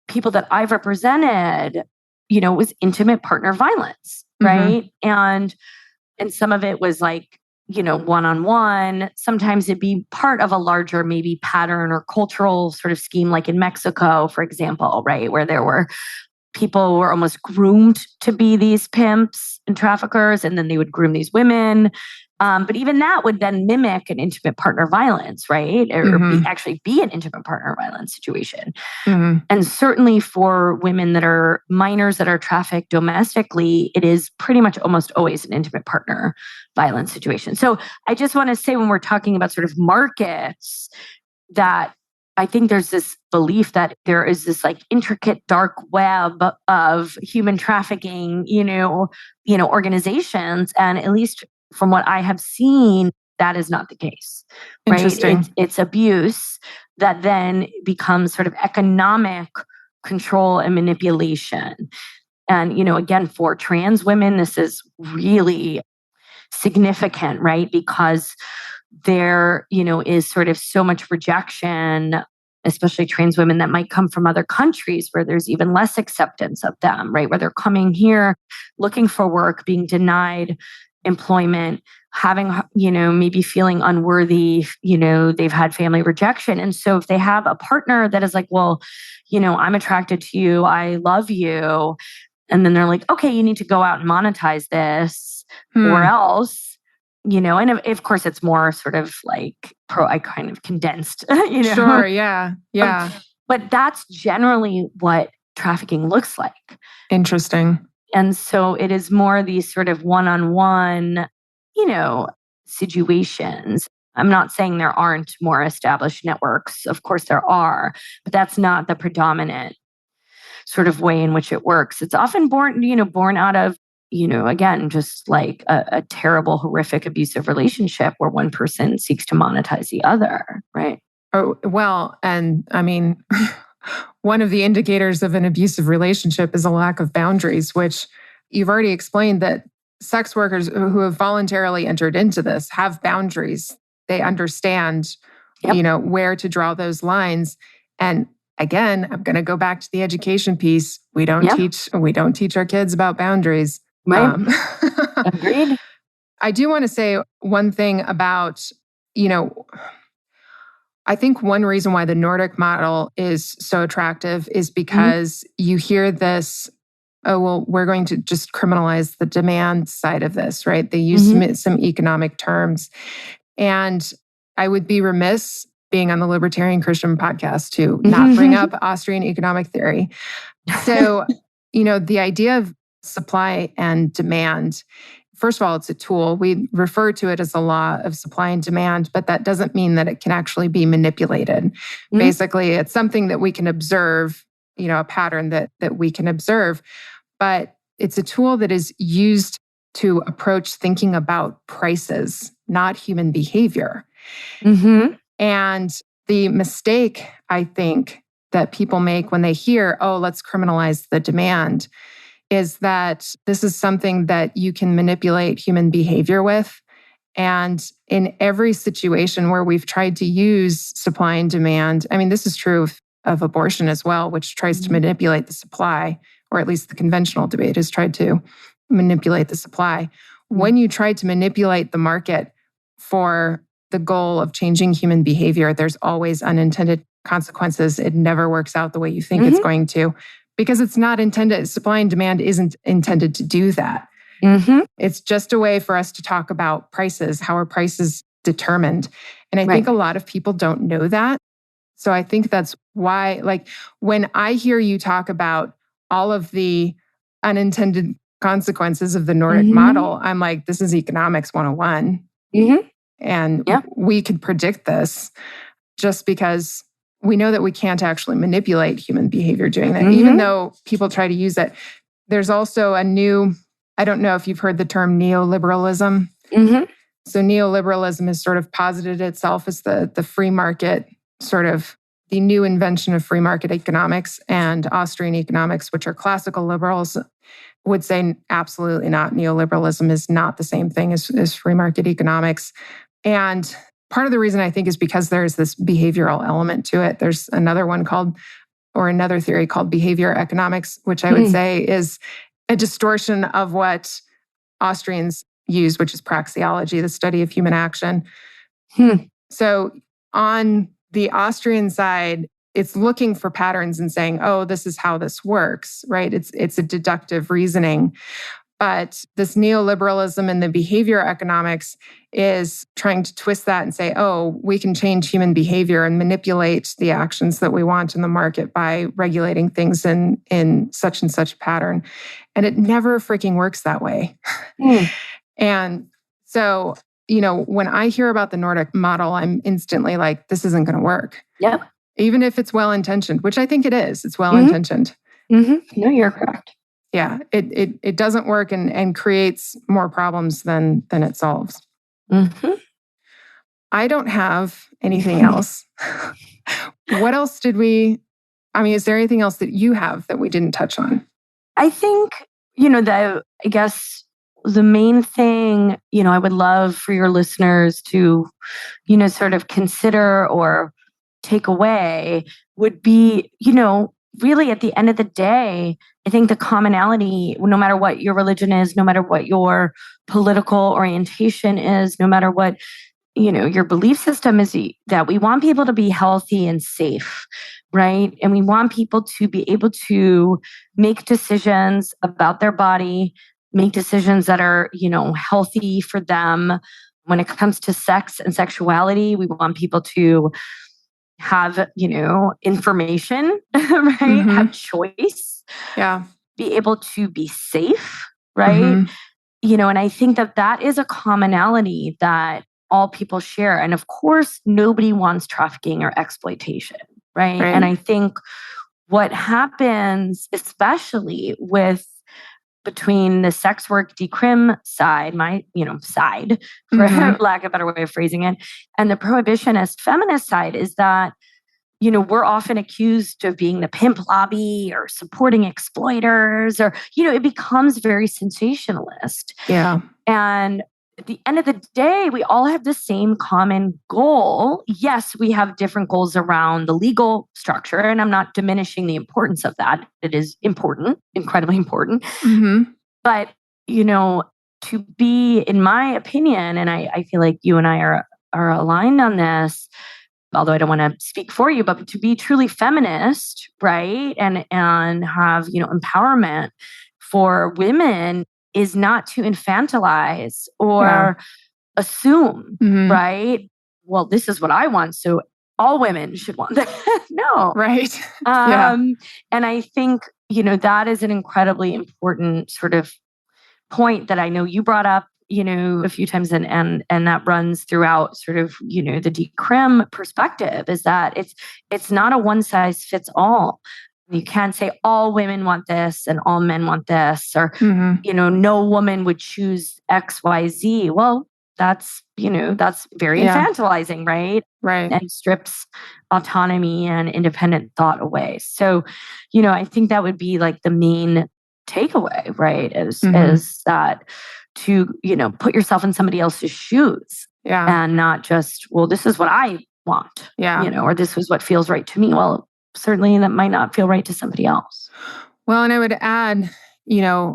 people that I've represented, was intimate partner violence, right? And some of it was one-on-one. Sometimes it'd be part of a larger maybe pattern or cultural sort of scheme, like in Mexico, for example, right? Where people were almost groomed to be these pimps and traffickers, and then they would groom these women. But even that would then mimic an intimate partner violence, right? Or actually be an intimate partner violence situation. And certainly for women that are minors that are trafficked domestically, it is pretty much almost always an intimate partner violence situation. So I just want to say, when we're talking about sort of markets, that I think there's this belief that there is this intricate dark web of human trafficking, organizations. And at least from what I have seen, that is not the case, right? Interesting. It's abuse. that then becomes sort of economic control and manipulation. And, again, for trans women, this is really significant, right? Because there, is sort of so much rejection, especially trans women that might come from other countries where there's even less acceptance of them, right? Where they're coming here, looking for work, being denied employment, having, maybe feeling unworthy, they've had family rejection. And so if they have a partner that is like, well, I'm attracted to you, I love you. And then they're like, okay, you need to go out and monetize this or else, and of course it's more sort of like I kind of condensed, Sure. Yeah. Yeah. But that's generally what trafficking looks like. Interesting. And so it is more these sort of one-on-one, situations. I'm not saying there aren't more established networks. Of course there are, but that's not the predominant sort of way in which it works. It's often born out of, again, just like a terrible, horrific, abusive relationship where one person seeks to monetize the other, right? Oh, well, and I mean, one of the indicators of an abusive relationship is a lack of boundaries, which you've already explained that sex workers who have voluntarily entered into this have boundaries. They understand, where to draw those lines. And again, I'm going to go back to the education piece. We don't teach our kids about boundaries. Right. Agreed. I do want to say one thing about, I think one reason why the Nordic model is so attractive is because you hear this, oh, well, we're going to just criminalize the demand side of this, right? They use some economic terms. And I would be remiss being on the Libertarian Christian podcast to not bring up Austrian economic theory. So, the idea of supply and demand, first of all, it's a tool. We refer to it as a law of supply and demand, but that doesn't mean that it can actually be manipulated. Basically, it's something that we can observe, a pattern that we can observe, but it's a tool that is used to approach thinking about prices, not human behavior. And the mistake, I think, that people make when they hear, oh, let's criminalize the demand, is that this is something that you can manipulate human behavior with. And in every situation where we've tried to use supply and demand, I mean, this is true of abortion as well, which tries to manipulate the supply, or at least the conventional debate has tried to manipulate the supply. When you try to manipulate the market for the goal of changing human behavior, there's always unintended consequences. It never works out the way you think it's going to, because it's not intended. Supply and demand isn't intended to do that. It's just a way for us to talk about prices. How are prices determined? And I think a lot of people don't know that. So I think that's why, like, when I hear you talk about all of the unintended consequences of the Nordic model, I'm like, this is economics 101. And we could predict this just because we know that we can't actually manipulate human behavior doing that, even though people try to use it. There's also a new, I don't know if you've heard the term neoliberalism. So neoliberalism has sort of posited itself as the free market, sort of the new invention of free market economics, and Austrian economics, which are classical liberals, would say absolutely not. Neoliberalism is not the same thing as free market economics. And part of the reason I think is because there's this behavioral element to it. There's another theory called behavior economics, which I would say is a distortion of what Austrians use, which is praxeology, the study of human action. So on the Austrian side, it's looking for patterns and saying, oh, this is how this works, right? It's a deductive reasoning. But this neoliberalism and the behavior economics is trying to twist that and say, oh, we can change human behavior and manipulate the actions that we want in the market by regulating things in such and such pattern. And it never freaking works that way. And so, when I hear about the Nordic model, I'm instantly like, this isn't going to work. Yep. Even if it's well-intentioned, which I think it is. It's well-intentioned. No, you're correct. Yeah, it doesn't work and creates more problems than it solves. I don't have anything else. What else did we... I mean, is there anything else that you have that we didn't touch on? I think, I guess the main thing, I would love for your listeners to, sort of consider or take away would be, really at the end of the day, I think the commonality, no matter what your religion is, no matter what your political orientation is, no matter what, your belief system is, that we want people to be healthy and safe, right? And we want people to be able to make decisions about their body, make decisions that are, healthy for them. When it comes to sex and sexuality, we want people to have, information, right? Mm-hmm. Have choice. Yeah. Be able to be safe, right? Mm-hmm. And I think that is a commonality that all people share. And of course, nobody wants trafficking or exploitation, right? And I think what happens, especially between the sex work decrim side, side, for lack of a better way of phrasing it, and the prohibitionist feminist side is that, we're often accused of being the pimp lobby or supporting exploiters, or, it becomes very sensationalist. Yeah. And at the end of the day, we all have the same common goal. Yes, we have different goals around the legal structure, and I'm not diminishing the importance of that. It is important, incredibly important. Mm-hmm. But, to be, in my opinion, and I feel like you and I are aligned on this, although I don't want to speak for you, but to be truly feminist, right? And have, empowerment for women is not to infantilize or assume, right? Well, this is what I want, so all women should want that. No. Right. And I think, that is an incredibly important sort of point that I know you brought up, a few times, and that runs throughout sort of, the decrim perspective, is that it's not a one size fits all. You can't say all women want this and all men want this, or, no woman would choose X, Y, Z. Well, that's very infantilizing, right? Right. And strips autonomy and independent thought away. So, I think that would be like the main takeaway, right? Is that to, put yourself in somebody else's shoes and not just, well, this is what I want, or this is what feels right to me. Well, certainly that might not feel right to somebody else. Well, and I would add,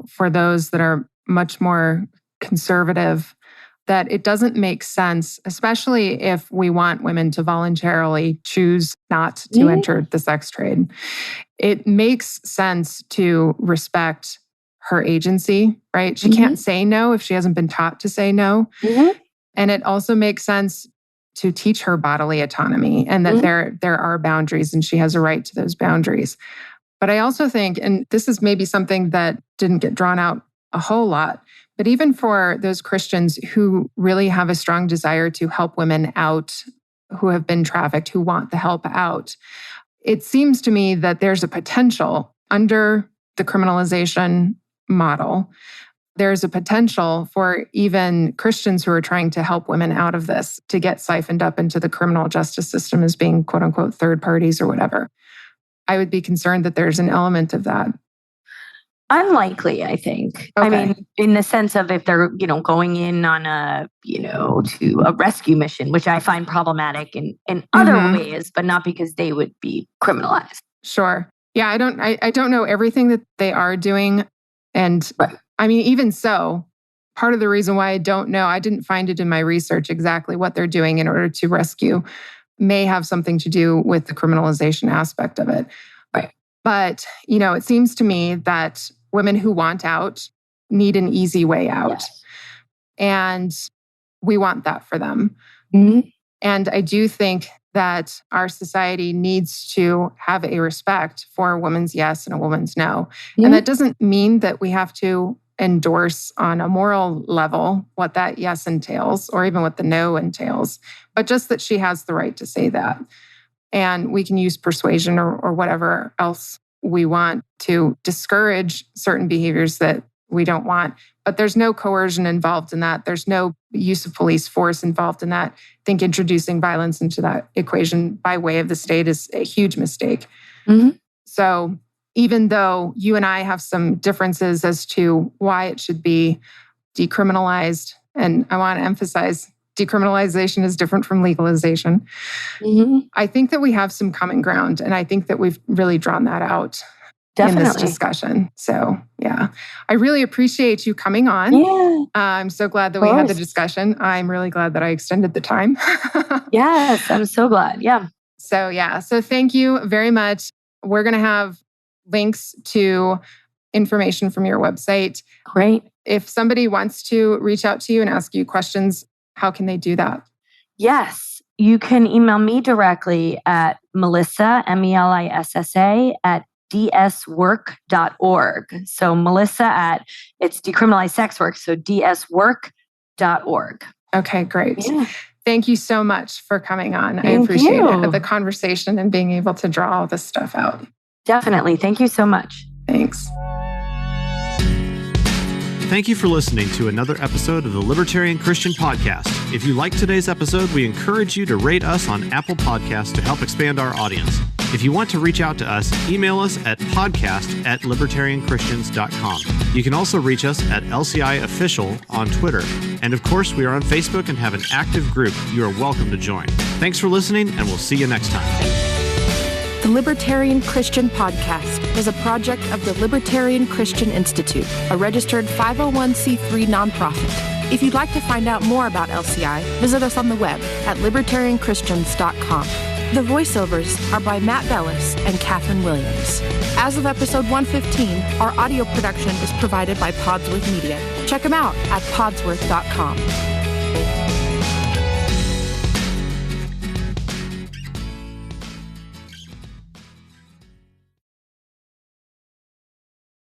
for those that are much more conservative, that it doesn't make sense, especially if we want women to voluntarily choose not to enter the sex trade. It makes sense to respect her agency, right? She can't say no if she hasn't been taught to say no. And it also makes sense to teach her bodily autonomy, and that there are boundaries and she has a right to those boundaries. But I also think, and this is maybe something that didn't get drawn out a whole lot, but even for those Christians who really have a strong desire to help women out who have been trafficked, who want the help out, it seems to me that there's a potential under the criminalization model. There's a potential for even Christians who are trying to help women out of this to get siphoned up into the criminal justice system as being quote unquote third parties or whatever. I would be concerned that there's an element of that. Unlikely, I think. Okay. I mean, in the sense of if they're, going in on to a rescue mission, which I find problematic in other ways, but not because they would be criminalized. Sure. Yeah, I don't know everything that they are doing. And I mean, even so, part of the reason why I don't know, I didn't find it in my research exactly what they're doing in order to rescue, may have something to do with the criminalization aspect of it. Right. But, it seems to me that women who want out need an easy way out. Yes. And we want that for them. And I do think that our society needs to have a respect for a woman's yes and a woman's no. And that doesn't mean that we have to endorse on a moral level what that yes entails, or even what the no entails, but just that she has the right to say that. And we can use persuasion or whatever else we want to discourage certain behaviors that we don't want. But there's no coercion involved in that. There's no use of police force involved in that. I think introducing violence into that equation by way of the state is a huge mistake. Mm-hmm. So even though you and I have some differences as to why it should be decriminalized, and I want to emphasize decriminalization is different from legalization. Mm-hmm. I think that we have some common ground, and I think that we've really drawn that out in this discussion. So, yeah, I really appreciate you coming on. Yeah. I'm so glad that we had the discussion. I'm really glad that I extended the time. Yes, I'm so glad. Yeah. So thank you very much. We're going to have links to information from your website. Great. If somebody wants to reach out to you and ask you questions, how can they do that? Yes, you can email me directly at Melissa, MELISSA, at dswork.org. So Melissa it's decriminalized sex work, so dswork.org. Okay, great. Yeah. Thank you so much for coming on. I appreciate it, the conversation and being able to draw all this stuff out. Definitely. Thank you so much. Thanks. Thank you for listening to another episode of the Libertarian Christian Podcast. If you liked today's episode, we encourage you to rate us on Apple Podcasts to help expand our audience. If you want to reach out to us, email us at podcast@libertarianchristians.com. You can also reach us at LCI Official on Twitter. And of course, we are on Facebook and have an active group you are welcome to join. Thanks for listening, and we'll see you next time. The Libertarian Christian Podcast is a project of the Libertarian Christian Institute, a registered 501c3 nonprofit. If you'd like to find out more about LCI, visit us on the web at libertarianchristians.com. The voiceovers are by Matt Bellis and Catherine Williams. As of episode 115, our audio production is provided by Podsworth Media. Check them out at podsworth.com.